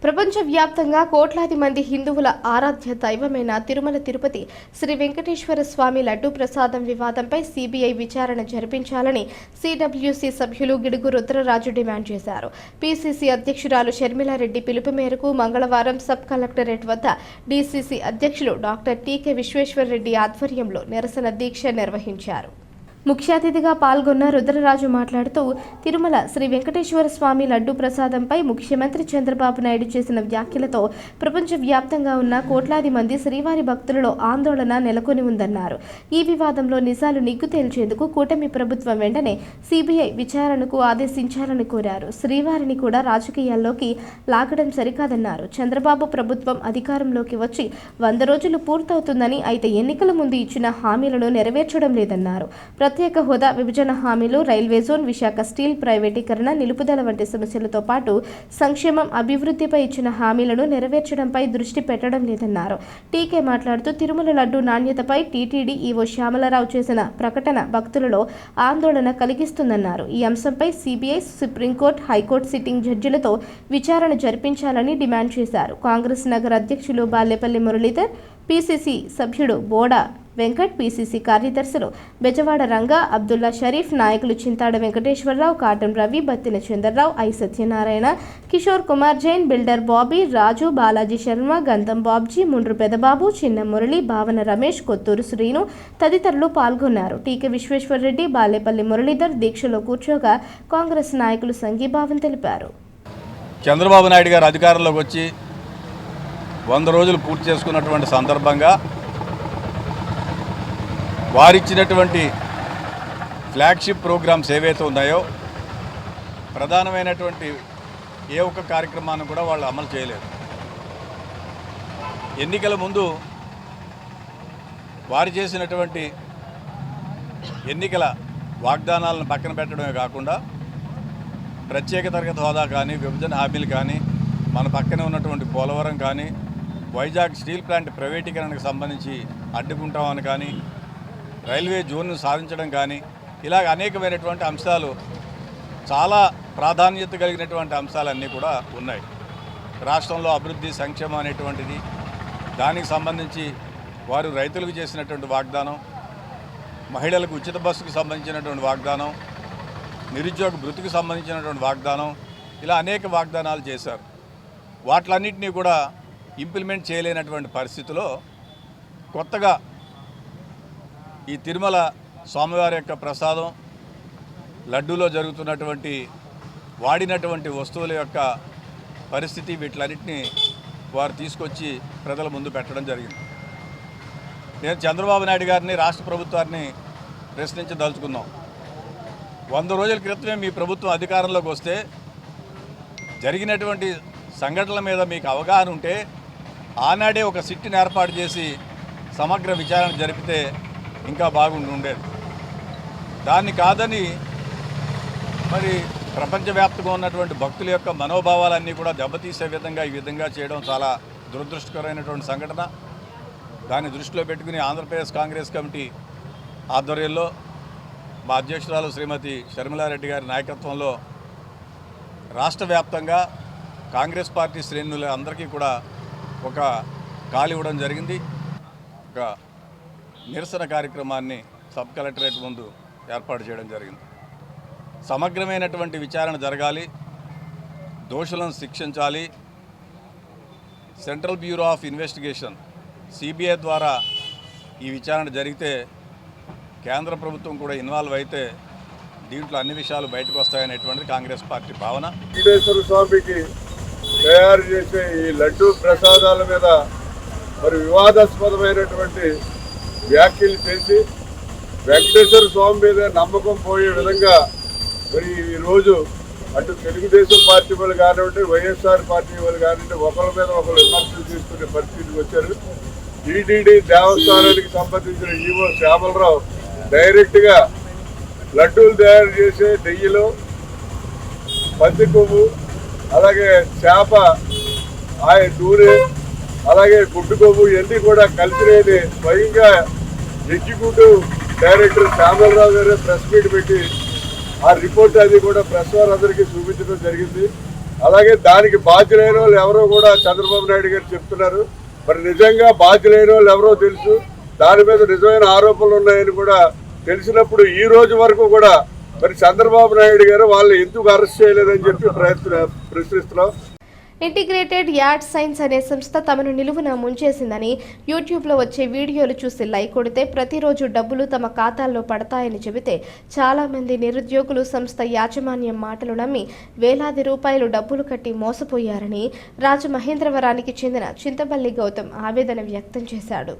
Speaker 1: ప్రపంచవ్యాప్తంగా కోట్లాది మంది హిందువుల ఆరాధ్య దైవమైన తిరుమల తిరుపతి శ్రీ వెంకటేశ్వర స్వామి లడ్డూ ప్రసాదం వివాదంపై సిబిఐ విచారణ జరిపించాలని సిడబ్ల్యూసి సభ్యులు గిడుగు రుద్రరాజు డిమాండ్ చేశారు. పిసిసి అధ్యక్షురాలు షర్మిలారెడ్డి పిలుపు మేరకు మంగళవారం సబ్ కలెక్టరేట్ వద్ద డిసిసి అధ్యక్షులు డాక్టర్ టీకే విశ్వేశ్వరరెడ్డి ఆధ్వర్యంలో నిరసన దీక్ష నిర్వహించారు. ముఖ్య అతిథిగా పాల్గొన్న రుద్రరాజు మాట్లాడుతూ, తిరుమల శ్రీ వెంకటేశ్వర స్వామి లడ్డూ ప్రసాదంపై ముఖ్యమంత్రి చంద్రబాబు నాయుడు చేసిన వ్యాఖ్యలతో ప్రపంచవ్యాప్తంగా ఉన్న కోట్లాది మంది శ్రీవారి భక్తులలో ఆందోళన నెలకొని ఉందన్నారు. ఈ వివాదంలో నిజాలు నిగ్గు తేల్చేందుకు కూటమి ప్రభుత్వం వెంటనే సిబిఐ విచారణకు ఆదేశించాలని కోరారు. శ్రీవారిని కూడా రాజకీయాల్లోకి లాగడం సరికాదన్నారు. చంద్రబాబు ప్రభుత్వం అధికారంలోకి వచ్చి 100 రోజులు పూర్తవుతుందని, అయితే ఎన్నికల ముందు ఇచ్చిన హామీలను నెరవేర్చడం లేదన్నారు. ప్రత్యేక హోదా, విభజన హామీలు, రైల్వే జోన్, విశాఖ స్టీల్ ప్రైవేటీకరణ, నిలుపుదల వంటి సమస్యలతో పాటు సంక్షేమం, అభివృద్ధిపై ఇచ్చిన హామీలను నెరవేర్చడంపై దృష్టి పెట్టడం లేదన్నారు. టీకే మాట్లాడుతూ, తిరుమల లడ్డూ నాణ్యతపై టీటీడీ ఈవో శ్యామలరావు చేసిన ప్రకటన భక్తులలో ఆందోళన కలిగిస్తుందన్నారు. ఈ అంశంపై సిబిఐ, సుప్రీంకోర్టు, హైకోర్టు సిట్టింగ్ జడ్జిలతో విచారణ జరిపించాలని డిమాండ్ చేశారు. కాంగ్రెస్ నగర అధ్యక్షులు బాలేపల్లి మురళీధర్, పిసిసి సభ్యుడు బోడా వెంకట్, పిసిసి కార్యదర్శులు బెజవాడ రంగా, అబ్దుల్లా షరీఫ్, నాయకులు చింతాడ వెంకటేశ్వరరావు, కాటం రవి, బత్తిన చంద్రరావు, ఐ సత్యనారాయణ, కిషోర్ కుమార్ జైన్, బిల్డర్ బాబీ, రాజు, బాలాజీ శర్మ, గంధం బాబ్జీ, ముండ్రు పెదబాబు, చిన్న మురళి, భావన రమేష్, కొత్తూరు శ్రీను తదితరులు పాల్గొన్నారు. టీకే విశ్వేశ్వరరెడ్డి, బాలేపల్లి మురళీధర్ దీక్షలో కూర్చోగా కాంగ్రెస్ నాయకులు సంఘీభావం తెలిపారు.
Speaker 6: చంద్రబాబు నాయుడు గారు అధికారంలోకి వచ్చి 100 రోజులు పూర్తి చేసుకున్నటువంటి సందర్భంగా వారిచ్చినటువంటి ఫ్లాగ్షిప్ ప్రోగ్రామ్స్ ఏవైతే ఉన్నాయో ప్రధానమైనటువంటి ఏ ఒక్క కార్యక్రమాన్ని కూడా వాళ్ళు అమలు చేయలేదు. ఎన్నికల ముందు వారు చేసినటువంటి ఎన్నికల వాగ్దానాలను పక్కన పెట్టడమే కాకుండా ప్రత్యేక తరగతి హోదా కానీ, విభజన హామీలు కానీ, మన పక్కనే ఉన్నటువంటి పోలవరం కానీ, వైజాగ్ స్టీల్ ప్లాంట్ ప్రైవేటీకరణకు సంబంధించి అడ్డుకుంటామని కానీ, రైల్వే జోన్ను సాధించడం కానీ, ఇలాగ అనేకమైనటువంటి అంశాలు, చాలా ప్రాధాన్యత కలిగినటువంటి అంశాలన్నీ కూడా ఉన్నాయి. రాష్ట్రంలో అభివృద్ధి, సంక్షేమం అనేటువంటిది, దానికి సంబంధించి వారు రైతులకు చేసినటువంటి వాగ్దానం, మహిళలకు ఉచిత బస్సుకు సంబంధించినటువంటి వాగ్దానం, నిరుద్యోగ భృతికి సంబంధించినటువంటి వాగ్దానం, ఇలా అనేక వాగ్దానాలు చేశారు. వాటిలన్నింటినీ కూడా ఇంప్లిమెంట్ చేయలేనటువంటి పరిస్థితిలో కొత్తగా ఈ తిరుమల స్వామివారి యొక్క ప్రసాదం లడ్డూలో జరుగుతున్నటువంటి వాడినటువంటి వస్తువుల యొక్క పరిస్థితి వీటిలన్నింటినీ వారు తీసుకొచ్చి ప్రజల ముందు పెట్టడం జరిగింది. నేను చంద్రబాబు నాయుడు గారిని, రాష్ట్ర ప్రభుత్వాన్ని ప్రశ్నించదలుచుకున్నాం. 100 రోజుల క్రితమే మీ ప్రభుత్వం అధికారంలోకి వస్తే జరిగినటువంటి సంఘటనల మీద మీకు అవగాహన ఉంటే ఆనాడే ఒక సిట్ని ఏర్పాటు చేసి సమగ్ర విచారణ జరిపితే ఇంకా బాగుండి ఉండేది. దాన్ని కాదని మరి ప్రపంచవ్యాప్తంగా ఉన్నటువంటి భక్తుల యొక్క మనోభావాలన్నీ కూడా దెబ్బతీసే విధంగా ఈ విధంగా చేయడం చాలా దురదృష్టకరమైనటువంటి సంఘటన. దాన్ని దృష్టిలో పెట్టుకుని ఆంధ్రప్రదేశ్ కాంగ్రెస్ కమిటీ ఆధ్వర్యంలో మా అధ్యక్షురాలు శ్రీమతి షర్మిలారెడ్డి గారి నాయకత్వంలో రాష్ట్ర వ్యాప్తంగా కాంగ్రెస్ పార్టీ శ్రేణుల అందరికీ కూడా ఒక కాల్ ఇవ్వడం జరిగింది. ఒక నిరసన కార్యక్రమాన్ని సబ్ కలెక్టరేట్ ముందు ఏర్పాటు చేయడం జరిగింది. సమగ్రమైనటువంటి విచారణ జరగాలి, దోషులను శిక్షించాలి. Central bureau of investigation CBI ద్వారా ఈ విచారణ జరిగితే కేంద్ర ప్రభుత్వం కూడా ఇన్వాల్వ్ అయితే దీంట్లో అన్ని విషయాలు బయటకు వస్తాయనేటువంటిది కాంగ్రెస్ పార్టీ భావన.
Speaker 7: వెంకటేశ్వర స్వామికి తయారు చేసే ఈ లడ్డూ ప్రసాదాల మీద మరి వివాదాస్పదమైనటువంటి వ్యాఖ్యలు చేసి వెంకటేశ్వర స్వామి మీద నమ్మకం పోయే విధంగా మరి ఈరోజు అటు తెలుగుదేశం పార్టీ వాళ్ళు కానివ్వండి, వైఎస్ఆర్ పార్టీ వాళ్ళు కానివ్వండి, ఒకరి మీద ఒకరు విమర్శలు తీసుకునే పరిస్థితికి వచ్చారు. టీటీడీ దేవస్థానానికి సంబంధించిన ఈవో శ్యామలరావు డైరెక్ట్గా లడ్డూలు తయారు చేసే నెయ్యిలో పత్తి కొవ్వు, అలాగే చేప నూనె, అలాగే గుడ్డు కొవ్వు ఇవన్నీ కూడా కలిసినేది స్వయంగా ఎగ్జిక్యూటివ్ డైరెక్టర్ శ్యామలరావు గారు ప్రెస్ మీట్ పెట్టి ఆ రిపోర్ట్ అది కూడా ప్రెస్ వారందరికీ చూపించడం జరిగింది. అలాగే దానికి బాధ్యులైన వాళ్ళు ఎవరో కూడా చంద్రబాబు నాయుడు గారు చెప్తున్నారు. మరి నిజంగా బాధ్యులైన వాళ్ళు ఎవరో తెలుసు, దాని మీద నిజమైన ఆరోపణలు ఉన్నాయని కూడా తెలిసినప్పుడు ఈ రోజు వరకు కూడా మరి చంద్రబాబు నాయుడు గారు వాళ్ళు ఎందుకు అరెస్ట్ చేయలేదని చెప్పి ప్రశ్నిస్తున్నాం.
Speaker 1: ఇంటిగ్రేటెడ్ యాడ్ సైన్స్ అనే సంస్థ తమను నిలువున ముంచేసిందని యూట్యూబ్లో వచ్చే వీడియోలు చూసి లైక్ కొడితే ప్రతిరోజు డబ్బులు తమ ఖాతాల్లో పడతాయని చెబితే చాలామంది నిరుద్యోగులు సంస్థ యాజమాన్యం మాటలు నమ్మి వేలాది రూపాయలు డబ్బులు కట్టి మోసపోయారని రాజమహేంద్రవరానికి చెందిన చింతపల్లి గౌతమ్ ఆవేదన వ్యక్తం చేశాడు.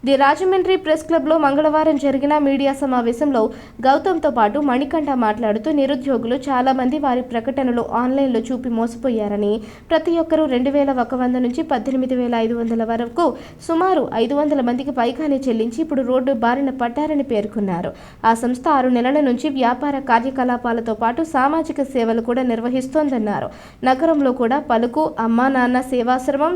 Speaker 1: ది రాజమండ్రి ప్రెస్ క్లబ్లో మంగళవారం జరిగిన మీడియా సమావేశంలో గౌతమ్తో పాటు మణికంఠ మాట్లాడుతూ నిరుద్యోగులు చాలామంది వారి ప్రకటనలు ఆన్లైన్లో చూపి మోసపోయారని, ప్రతి ఒక్కరూ 2,100 నుంచి 18,500 వరకు సుమారు 500 మందికి పైగానే చెల్లించి ఇప్పుడు రోడ్డు బారిన పడ్డారని పేర్కొన్నారు. ఆ సంస్థ 6 నెలల నుంచి వ్యాపార కార్యకలాపాలతో పాటు సామాజిక సేవలు కూడా నిర్వహిస్తోందన్నారు. నగరంలో కూడా పలుకు, అమ్మా నాన్న సేవాశ్రమం,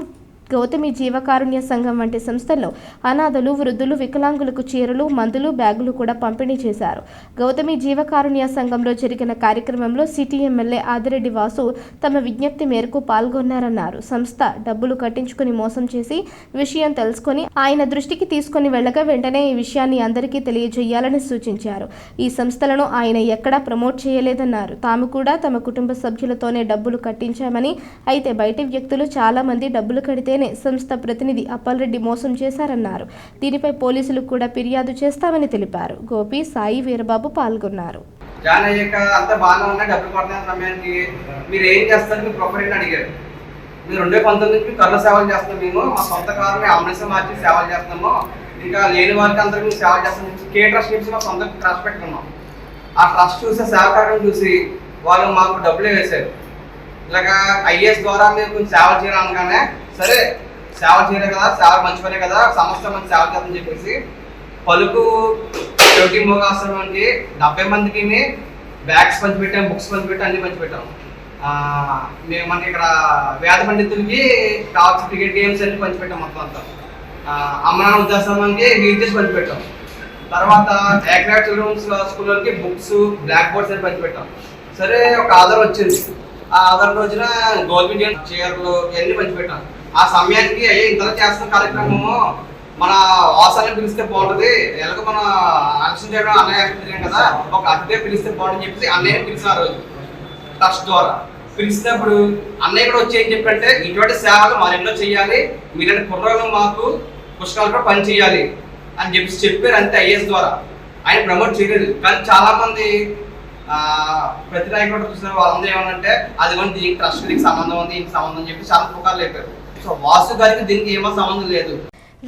Speaker 1: గౌతమి జీవకారుణ్య సంఘం వంటి సంస్థల్లో అనాథలు, వృద్ధులు, వికలాంగులకు చీరలు, మందులు, బ్యాగులు కూడా పంపిణీ చేశారు. గౌతమి జీవకారుణ్య సంఘంలో జరిగిన కార్యక్రమంలో సిటీ ఎమ్మెల్యే ఆదిరెడ్డి వాసు తమ విజ్ఞప్తి మేరకు పాల్గొన్నారన్నారు. సంస్థ డబ్బులు కట్టించుకుని మోసం చేసి విషయం తెలుసుకొని ఆయన దృష్టికి తీసుకుని వెళ్ళగా వెంటనే ఈ విషయాన్ని అందరికీ తెలియజేయాలని సూచించారు. ఈ సంస్థలను ఆయన ఎక్కడా ప్రమోట్ చేయలేదన్నారు. తాము కూడా తమ కుటుంబ సభ్యులతోనే డబ్బులు కట్టించామని, అయితే బయటి వ్యక్తులు చాలా మంది డబ్బులు కడితే సంస్థ ప్రతినిధి అప్పలరెడ్డి మోసం చేశారన్నారు. దీనిపై పోలీసులు కూడా ఫిర్యాదు చేస్తామని తెలిపారు. గోపి, సాయి, వీరబాబు పాల్గొన్నారు.
Speaker 8: జాయిన్ అయ్యాక అంతా బాగానే ఉన్నాయి, డబ్బులు పడుతున్న సమయానికి మీరు ఏం చేస్తారు, మీ ప్రొఫైల్ అడిగారు. మీరు 2019 నుంచి కర్ణ సేవలు చేస్తున్నాం, మేము మా సొంత కారుని అంబులెన్స్ మార్చి సేవలు చేస్తున్నాము, ఇంకా లేని వారికి అందరికీ మేము సేవలు చేస్తున్నాం. కే ట్రస్ట్ నుంచి మా సొంత ట్రస్ట్ పెట్టుకున్నాం. ఆ ట్రస్ట్ చూసి సేవ కార్యక్రమం చూసి వాళ్ళు మాకు డబ్బులు వేశారు. ఇలాగా ఐఏఎస్ ద్వారా మీరు కొంచెం సేవ చేయాలనగానే సరే సేవ చేయలే కదా, సేవ మంచి పనే కదా, సంస్థ మంచి సేవ చేద్దని చెప్పేసి పలుకు జ్యోతి మోగాశ్రమానికి 70 మందికి బ్యాగ్స్ పంచిపెట్టాం, బుక్స్ పంచిపెట్టాం, అన్ని పంచిపెట్టాం. మేము మనకి ఇక్కడ వేద పండితులకి టాప్స్, క్రికెట్ గేమ్స్ అన్ని పంచిపెట్టాం. మొత్తం అంతా అమ్మనాన్న వృద్ధాశ్రమానికి వీల్ చైర్స్ పంచిపెట్టాం. తర్వాత ఏకనాథ్ చిల్డ్రన్స్ స్కూల్ వాళ్ళకి బుక్స్, బ్లాక్ బోర్డ్స్ అని పంచిపెట్టాం. సరే ఒక ఆధార్ వచ్చింది. ఆ ఆధార్ రోజున గవర్నమెంట్ చీరలు ఇవన్నీ పంచిపెట్టాం. ఆ సమయానికి అయ్యే ఇంతలో చేస్తున్న కార్యక్రమము మన వాసాలను పిలిస్తే బాగుంటుంది, ఎలాగో మన ఎలక్షన్ చేయడం అన్నయ్య తిరిగాం కదా, ఒక అతిథే పిలిస్తే బాగుంటుంది చెప్పేసి అన్నయ్య పిలిచిన రోజు ట్రస్ట్ ద్వారా పిలిచినప్పుడు అన్నయ్య కూడా వచ్చి ఏం చెప్పంటే ఇటువంటి సేవలు మా ఎన్నో చెయ్యాలి, మీరంటే కుర్రోళ్ళు మాకు పుస్తకాలు కూడా పని చేయాలి అని చెప్పారు. అంతే ఐఏఎస్ ద్వారా ఆయన ప్రమోట్ చేయలేదు. కానీ చాలా మంది ప్రతి నాయకుడు చూసిన వాళ్ళందరూ ఏమనంటే అది కూడా దీనికి ట్రస్ట్ దీనికి సంబంధం ఉంది, దీనికి సంబంధం అని చెప్పి చాలా పుకార్లు లేపారు. సో వాసు గారికి దీనికి ఏమో సంబంధం లేదు.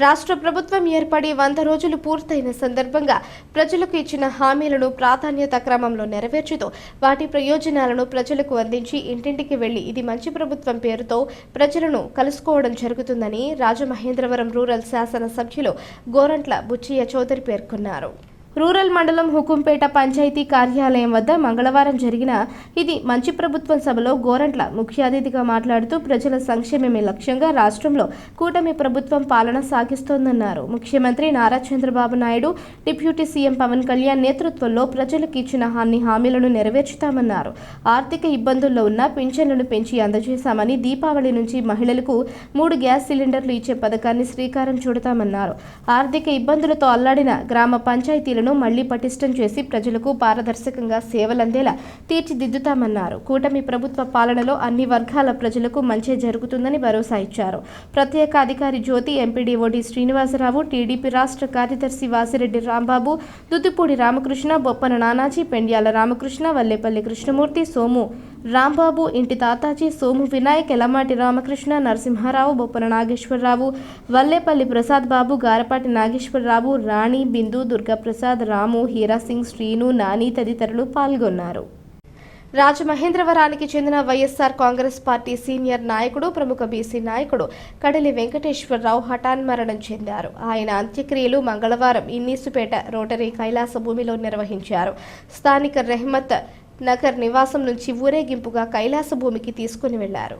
Speaker 1: రాష్ట్ర ప్రభుత్వం ఏర్పడి 100 రోజులు పూర్తయిన సందర్భంగా ప్రజలకు ఇచ్చిన హామీలను ప్రాధాన్యత క్రమంలో నెరవేర్చుతూ వాటి ప్రయోజనాలను ప్రజలకు అందించి ఇంటింటికి వెళ్లి ఇది మంచి ప్రభుత్వం పేరుతో ప్రజలను కలుసుకోవడం జరుగుతుందని రాజమహేంద్రవరం రూరల్ శాసన సభ్యులు గోరంట్ల బుచ్చయ్య చౌదరి పేర్కొన్నారు. రూరల్ మండలం హుకుంపేట పంచాయతీ కార్యాలయం వద్ద మంగళవారం జరిగిన ఇది మంచి ప్రభుత్వం సభలో గోరంట్ల ముఖ్య అతిథిగా మాట్లాడుతూ ప్రజల సంక్షేమమే లక్ష్యంగా రాష్ట్రంలో కూటమి ప్రభుత్వం పాలన సాగిస్తోందన్నారు. ముఖ్యమంత్రి నారా చంద్రబాబు నాయుడు, డిప్యూటీ సీఎం పవన్ కళ్యాణ్ నేతృత్వంలో ప్రజలకు ఇచ్చిన అన్ని హామీలను నెరవేర్చుతామన్నారు. ఆర్థిక ఇబ్బందుల్లో ఉన్న పింఛన్లను పెంచి అందజేశామని, దీపావళి నుంచి మహిళలకు 3 గ్యాస్ సిలిండర్లు ఇచ్చే పథకాన్ని శ్రీకారం చుడతామన్నారు. ఆర్థిక ఇబ్బందులతో అల్లాడిన గ్రామ పంచాయతీలను మళ్లీ పటిష్టం చేసి ప్రజలకు పారదర్శకంగా సేవలందేలా తీర్చిదిద్దుతామన్నారు. కూటమి ప్రభుత్వ పాలనలో అన్ని వర్గాల ప్రజలకు మంచి జరుగుతుందని భరోసా ఇచ్చారు. ప్రత్యేక అధికారి జ్యోతి, ఎంపీడీఓ డి శ్రీనివాసరావు, టీడీపీ రాష్ట్ర కార్యదర్శి వాసిరెడ్డి రాంబాబు, దుద్దుపూడి రామకృష్ణ, బొప్పన నానాజీ, పెండ్యాల రామకృష్ణ, వల్లేపల్లి కృష్ణమూర్తి, సోము రాంబాబు, ఇంటి తాతాజీ, సోము వినాయక్, ఎలమాటి రామకృష్ణ, నరసింహారావు, బొప్పన నాగేశ్వరరావు, వల్లేపల్లి ప్రసాద్ బాబు, గారపాటి నాగేశ్వరరావు, రాణి, బిందు, దుర్గాప్రసాద్, రాము, హీరాసింగ్, శ్రీను, నాని తదితరులు పాల్గొన్నారు. రాజమహేంద్రవరానికి చెందిన వైఎస్ఆర్ కాంగ్రెస్ పార్టీ సీనియర్ నాయకుడు, ప్రముఖ బీసీ నాయకుడు కడలి వెంకటేశ్వరరావు హఠాన్మరణం చెందారు. ఆయన అంత్యక్రియలు మంగళవారం ఇన్నీసుపేట రోటరీ కైలాస భూమిలో నిర్వహించారు. స్థానిక రెహ్మత్ నగర్ నివాసం నుంచి ఊరేగింపుగా కైలాస భూమికి తీసుకుని వెళ్లారు.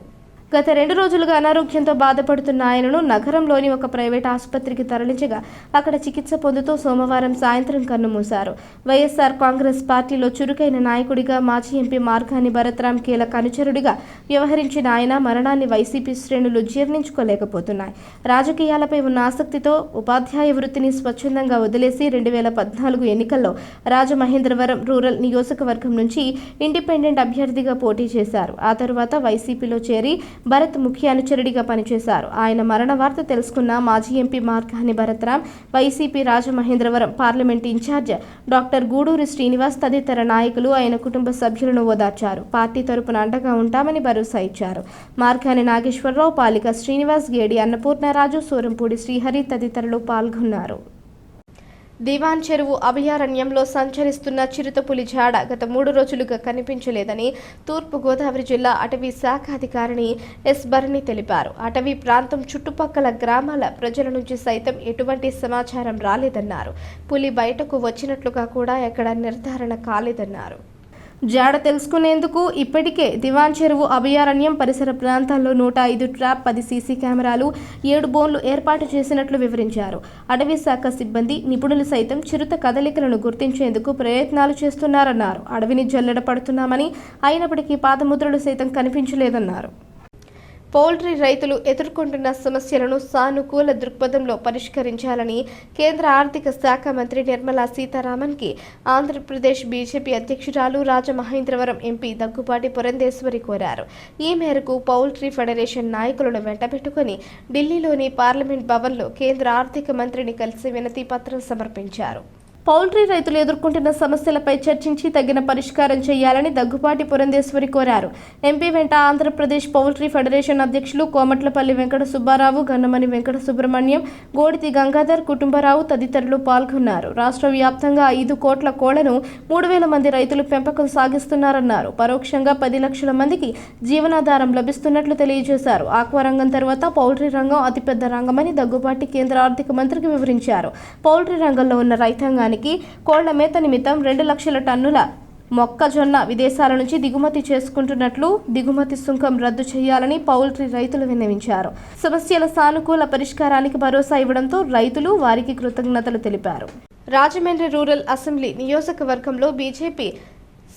Speaker 1: గత 2 రోజులుగా అనారోగ్యంతో బాధపడుతున్న ఆయనను నగరంలోని ఒక ప్రైవేట్ ఆసుపత్రికి తరలించగా అక్కడ చికిత్స పొందుతూ సోమవారం సాయంత్రం కన్నుమూశారు. వైఎస్ఆర్ కాంగ్రెస్ పార్టీలో చురుకైన నాయకుడిగా, మాజీ ఎంపీ మార్గాని భరత్రాం కీలక అనుచరుడిగా వ్యవహరించిన ఆయన మరణాన్ని వైసీపీ శ్రేణులు జీర్ణించుకోలేకపోతున్నాయి. రాజకీయాలపై ఉన్న ఆసక్తితో ఉపాధ్యాయ వృత్తిని స్వచ్ఛందంగా వదిలేసి 2014 ఎన్నికల్లో రాజమహేంద్రవరం రూరల్ నియోజకవర్గం నుంచి ఇండిపెండెంట్ అభ్యర్థిగా పోటీ చేశారు. ఆ తరువాత వైసీపీలో చేరి భరత్ ముఖ్య అనుచరుడిగా పనిచేశారు. ఆయన మరణ వార్త తెలుసుకున్న మాజీ MP Margani Bharatram, YCP Rajamahendravaram parliament incharge doctor Guduri Srinivas తదితర నాయకులు ఆయన కుటుంబ సభ్యులను ఓదార్చారు. పార్టీ తరపున అండగా ఉంటామని భరోసా ఇచ్చారు. మార్గాని నాగేశ్వరరావు, పాలిక శ్రీనివాస్, గేడి అన్నపూర్ణరాజు, సూరంపూడి శ్రీహరి తదితరులు పాల్గొన్నారు. దివాన్ చెరువు అభయారణ్యంలో సంచరిస్తున్న చిరుతపులి జాడ గత 3 రోజులుగా కనిపించలేదని తూర్పు గోదావరి జిల్లా అటవీ శాఖ అధికారిని ఎస్ భరణి తెలిపారు. అటవీ ప్రాంతం చుట్టుపక్కల గ్రామాల ప్రజల నుంచి సైతం ఎటువంటి సమాచారం రాలేదన్నారు. పులి బయటకు వచ్చినట్లుగా కూడా ఎక్కడా నిర్ధారణ కాలేదన్నారు. జాడ తెలుసుకునేందుకు ఇప్పటికే దివాన్ చెరువు అభయారణ్యం పరిసర ప్రాంతాల్లో 105 ట్రాప్, 10 సీసీ కెమెరాలు, 7 బోన్లు ఏర్పాటు చేసినట్లు వివరించారు. అటవీ శాఖ సిబ్బంది, నిపుణులు సైతం చిరుత కదలికలను గుర్తించేందుకు ప్రయత్నాలు చేస్తున్నారన్నారు. అడవిని జల్లెడ పడుతున్నామని, అయినప్పటికీ పాదముద్రలు సైతం కనిపించలేదన్నారు. పౌల్ట్రీ రైతులు ఎదుర్కొంటున్న సమస్యలను సానుకూల దృక్పథంలో పరిష్కరించాలని కేంద్ర ఆర్థిక శాఖ మంత్రి నిర్మలా సీతారామన్కి ఆంధ్రప్రదేశ్ బీజేపీ అధ్యక్షురాలు రాజమహేంద్రవరం ఎంపీ దగ్గుపాటి పురంధేశ్వరి కోరారు. ఈ మేరకు పౌల్ట్రీ ఫెడరేషన్ నాయకులను వెంటబెట్టుకుని ఢిల్లీలోని పార్లమెంట్ భవన్లో కేంద్ర ఆర్థిక మంత్రిని కలిసి వినతి పత్రం సమర్పించారు. పౌల్ట్రీ రైతులు ఎదుర్కొంటున్న సమస్యలపై చర్చించి తగిన పరిష్కారం చేయాలని దగ్గుపాటి పురంధేశ్వరి కోరారు. ఎంపీ వెంట ఆంధ్రప్రదేశ్ పౌల్ట్రీ ఫెడరేషన్ అధ్యక్షులు కోమట్లపల్లి వెంకట సుబ్బారావు, గన్నమని వెంకట సుబ్రహ్మణ్యం, గోడితి గంగాధర్, కుటుంబరావు తదితరులు పాల్గొన్నారు. రాష్ట్ర వ్యాప్తంగా 5 కోట్ల కోళ్లను 3,000 మంది రైతులు పెంపకం సాగిస్తున్నారన్నారు. పరోక్షంగా 10 లక్షల మందికి జీవనాధారం లభిస్తున్నట్లు తెలియజేశారు. ఆక్వా రంగం తర్వాత పౌల్ట్రీ రంగం అతిపెద్ద రంగమని దగ్గుపాటి కేంద్ర ఆర్థిక మంత్రికి వివరించారు. పౌల్ట్రీ రంగంలో ఉన్న రైతాంగానికి కోళ్ల మేత నిమిత్తం 2 లక్షల టన్నుల మొక్కజొన్న విదేశాల నుంచి దిగుమతి చేసుకుంటున్నట్లు, దిగుమతి సుంకం రద్దు చేయాలని పౌల్ట్రీ రైతులు విన్నవించారు. సమస్యల సానుకూల పరిష్కారానికి భరోసా ఇవ్వడంతో రైతులు వారికి కృతజ్ఞతలు తెలిపారు. రాజమండ్రి రూరల్ అసెంబ్లీ నియోజకవర్గంలో బీజేపీ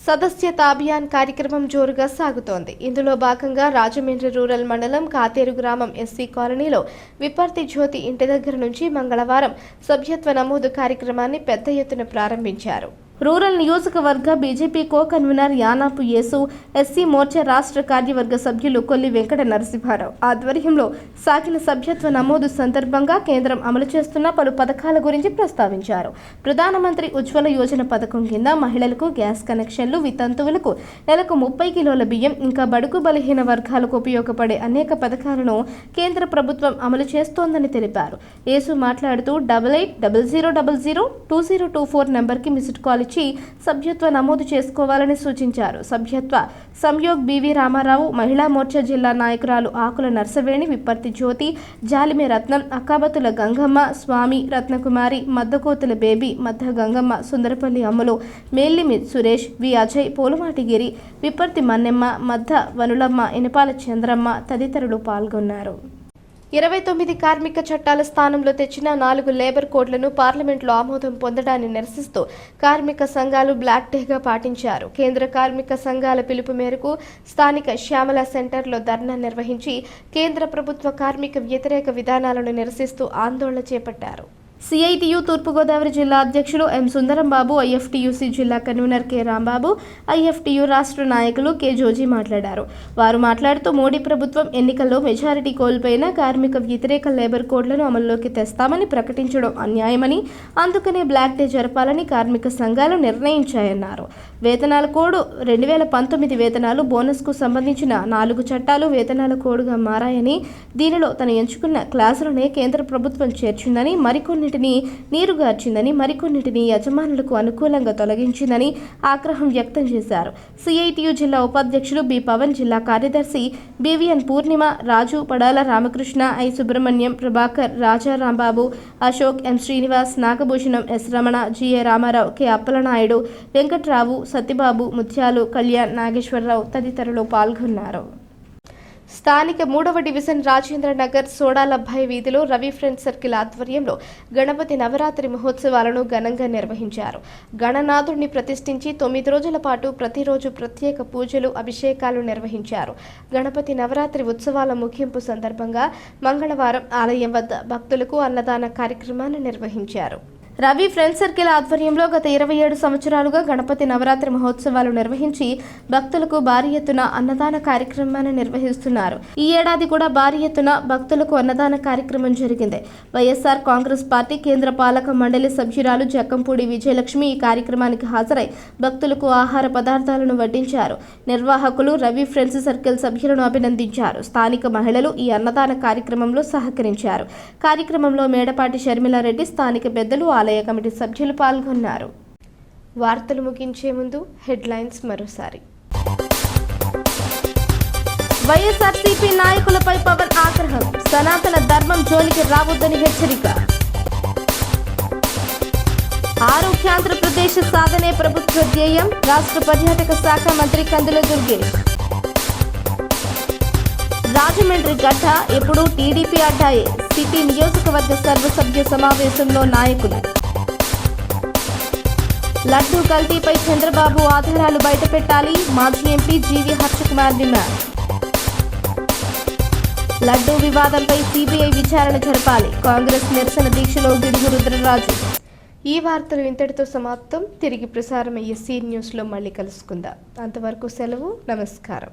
Speaker 1: సదస్యత అభియాన్ కార్యక్రమం జోరుగా సాగుతోంది. ఇందులో భాగంగా రాజమండ్రి రూరల్ మండలం కాతేరు గ్రామం ఎస్సీ కాలనీలో విపర్తి జ్యోతి ఇంటి దగ్గర నుంచి మంగళవారం సభ్యత్వ నమోదు కార్యక్రమాన్ని పెద్ద ఎత్తున ప్రారంభించారు. రూరల్ నియోజకవర్గ బీజేపీ కో కన్వీనర్ యానాపు యేసు, ఎస్సీ మోర్చా రాష్ట్ర కార్యవర్గ సభ్యులు కొల్లి వెంకట నరసింహారావు ఆధ్వర్యంలో సాగిన సభ్యత్వ నమోదు సందర్భంగా కేంద్రం అమలు చేస్తున్న పలు పథకాల గురించి ప్రస్తావించారు. ప్రధానమంత్రి ఉజ్వల యోజన పథకం కింద మహిళలకు గ్యాస్ కనెక్షన్లు, వితంతువులకు నెలకు 30 కిలోల బియ్యం, ఇంకా బడుగు బలహీన వర్గాలకు ఉపయోగపడే అనేక పథకాలను కేంద్ర ప్రభుత్వం అమలు చేస్తోందని తెలిపారు. యేసు మాట్లాడుతూ 8800002024 నెంబర్కి మిస్డ్ కాల్ ఇచ్చి సభ్యత్వ నమోదు చేసుకోవాలని సూచించారు. సభ్యత్వ సంయోగ్ బివి రామారావు, మహిళా మోర్చా జిల్లా నాయకురాలు ఆకుల నర్సవేణి, విప్పర్తి జ్యోతి, జాలిమే రత్నం, అక్కాబతుల గంగమ్మ, స్వామి, రత్నకుమారి, మద్దకోతుల బేబీ, మద్ద గంగమ్మ, సుందరపల్లి అమ్ములు, మేల్లిమి సురేష్, వి అజయ్, పోలుమాటిగిరి, విప్పర్తి మన్నెమ్మ, మద్ద వనులమ్మ, ఇనపాల చంద్రమ్మ తదితరులు పాల్గొన్నారు. 29 కార్మిక చట్టాల స్థానంలో తెచ్చిన 4 లేబర్ కోడ్లను పార్లమెంట్లో ఆమోదం పొందడాన్ని నిరసిస్తూ కార్మిక సంఘాలు బ్లాక్ డేగా పాటించారు. కేంద్ర కార్మిక సంఘాల పిలుపు మేరకు స్థానిక శ్యామల సెంటర్లో ధర్నా నిర్వహించి కేంద్ర ప్రభుత్వ కార్మిక వ్యతిరేక విధానాలను నిరసిస్తూ ఆందోళన చేపట్టారు. సిఐటియు తూర్పుగోదావరి జిల్లా అధ్యక్షులు ఎం సుందరంబాబు, ఐఎఫ్టియుసి జిల్లా కన్వీనర్ కె రాంబాబు, ఐఎఫ్టియు రాష్ట్ర నాయకులు కె జోజీ మాట్లాడారు. వారు మాట్లాడుతూ మోడీ ప్రభుత్వం ఎన్నికల్లో మెజారిటీ కోల్పోయిన కార్మిక వ్యతిరేక లేబర్ కోడ్లను అమల్లోకి తెస్తామని ప్రకటించడం అన్యాయమని, అందుకనే బ్లాక్ డే జరపాలని కార్మిక సంఘాలు నిర్ణయించాయన్నారు. వేతనాల కోడ్ 2019 వేతనాలు, బోనస్కు సంబంధించిన 4 చట్టాలు వేతనాల కోడ్గా మారాయని, దీనిలో తను ఎంచుకున్న క్లాసులనే కేంద్ర ప్రభుత్వం చేర్చిందని, మరికొన్నిటిని నీరుగార్చిందని, మరికొన్నిటిని యజమానులకు అనుకూలంగా తొలగించిందని ఆగ్రహం వ్యక్తం చేశారు. సిఐటియు జిల్లా ఉపాధ్యక్షులు బి పవన్, జిల్లా కార్యదర్శి BVN Purnima, Raju, Padala Ramakrishna, I Subrahmanyam, Prabhakar, Raja Rambabu, Ashok, M Srinivas, Nagabhushanam, S Ramana, GA Ramarao, K Appalanaidu, Venkatrao, Satyababu, Mutyalu, Kalyan, Nageswararao తదితరులు పాల్గొన్నారు. స్థానిక 3వ డివిజన్ రాజేంద్ర నగర్ సోడాలబ్బాయి వీధిలో రవి ఫ్రెండ్స్ సర్కిల్ ఆధ్వర్యంలో గణపతి నవరాత్రి మహోత్సవాలను ఘనంగా నిర్వహించారు. గణనాథుడిని ప్రతిష్ఠించి 9 రోజుల పాటు ప్రతిరోజు ప్రత్యేక పూజలు, అభిషేకాలు నిర్వహించారు. గణపతి నవరాత్రి ఉత్సవాల ముగింపు సందర్భంగా మంగళవారం ఆలయం వద్ద భక్తులకు అన్నదాన కార్యక్రమాన్ని నిర్వహించారు. రవి ఫ్రెండ్స్ సర్కిల్ ఆధ్వర్యంలో గత 27 సంవత్సరాలుగా గణపతి నవరాత్రి మహోత్సవాలు నిర్వహించి భక్తులకు భారీ ఎత్తున అన్నదాన కార్యక్రమాన్ని నిర్వహిస్తున్నారు. ఈ ఏడాది కూడా భారీ ఎత్తున భక్తులకు అన్నదాన కార్యక్రమం జరిగింది. వైఎస్ఆర్ కాంగ్రెస్ పార్టీ కేంద్ర పాలక మండలి సభ్యురాలు జక్కంపూడి విజయలక్ష్మి ఈ కార్యక్రమానికి హాజరై భక్తులకు ఆహార పదార్థాలను వడ్డించారు. నిర్వాహకులు రవి ఫ్రెండ్స్ సర్కిల్ సభ్యులను అభినందించారు. స్థానిక మహిళలు ఈ అన్నదాన కార్యక్రమంలో సహకరించారు. కార్యక్రమంలో మేడపాటి షర్మిలారెడ్డి, స్థానిక పెద్దలు, ఆలయ కమిటీ సభ్యులు పాల్గొన్నారు. వార్తలు ముగించే ముందు హెడ్లైన్స్ మరోసారి. వైఎస్ఆర్సీపీ నాయకులపై పవన్ ఆగ్రహం, సనాతన ధర్మం జోలికి రావద్దని హెచ్చరిక. ఆరోగ్యాంధ్రప్రదేశ్ సాధనే ప్రభుత్వ ధ్యేయం, రాష్ట్ర పర్యాటక శాఖ మంత్రి కందుల దుర్గేష్. రాజమండ్రి గడ్డ ఎప్పుడు టీడీపీ అడ్డాయే, సిటీ నియోజకవర్గ సర్వసభ్య సమావేశంలో నాయకులు. లడ్డూ కల్తీపై చంద్రబాబు ఆధారాలు బయటపెట్టాలి, మాజీ MP GV Harshakumar demand. Laddu వివాదంపై సిబిఐ విచారణ జరపాలి, కాంగ్రెస్ నిరసన దీక్షలో గిడుగు రుద్రరాజు. ఈ వార్తలు ఇంతటితో సమాప్తం. తిరిగి ప్రసారమయ్యే సీ న్యూస్లో మళ్ళీ కలుసుకుందాం. అంతవరకు సెలవు, నమస్కారం.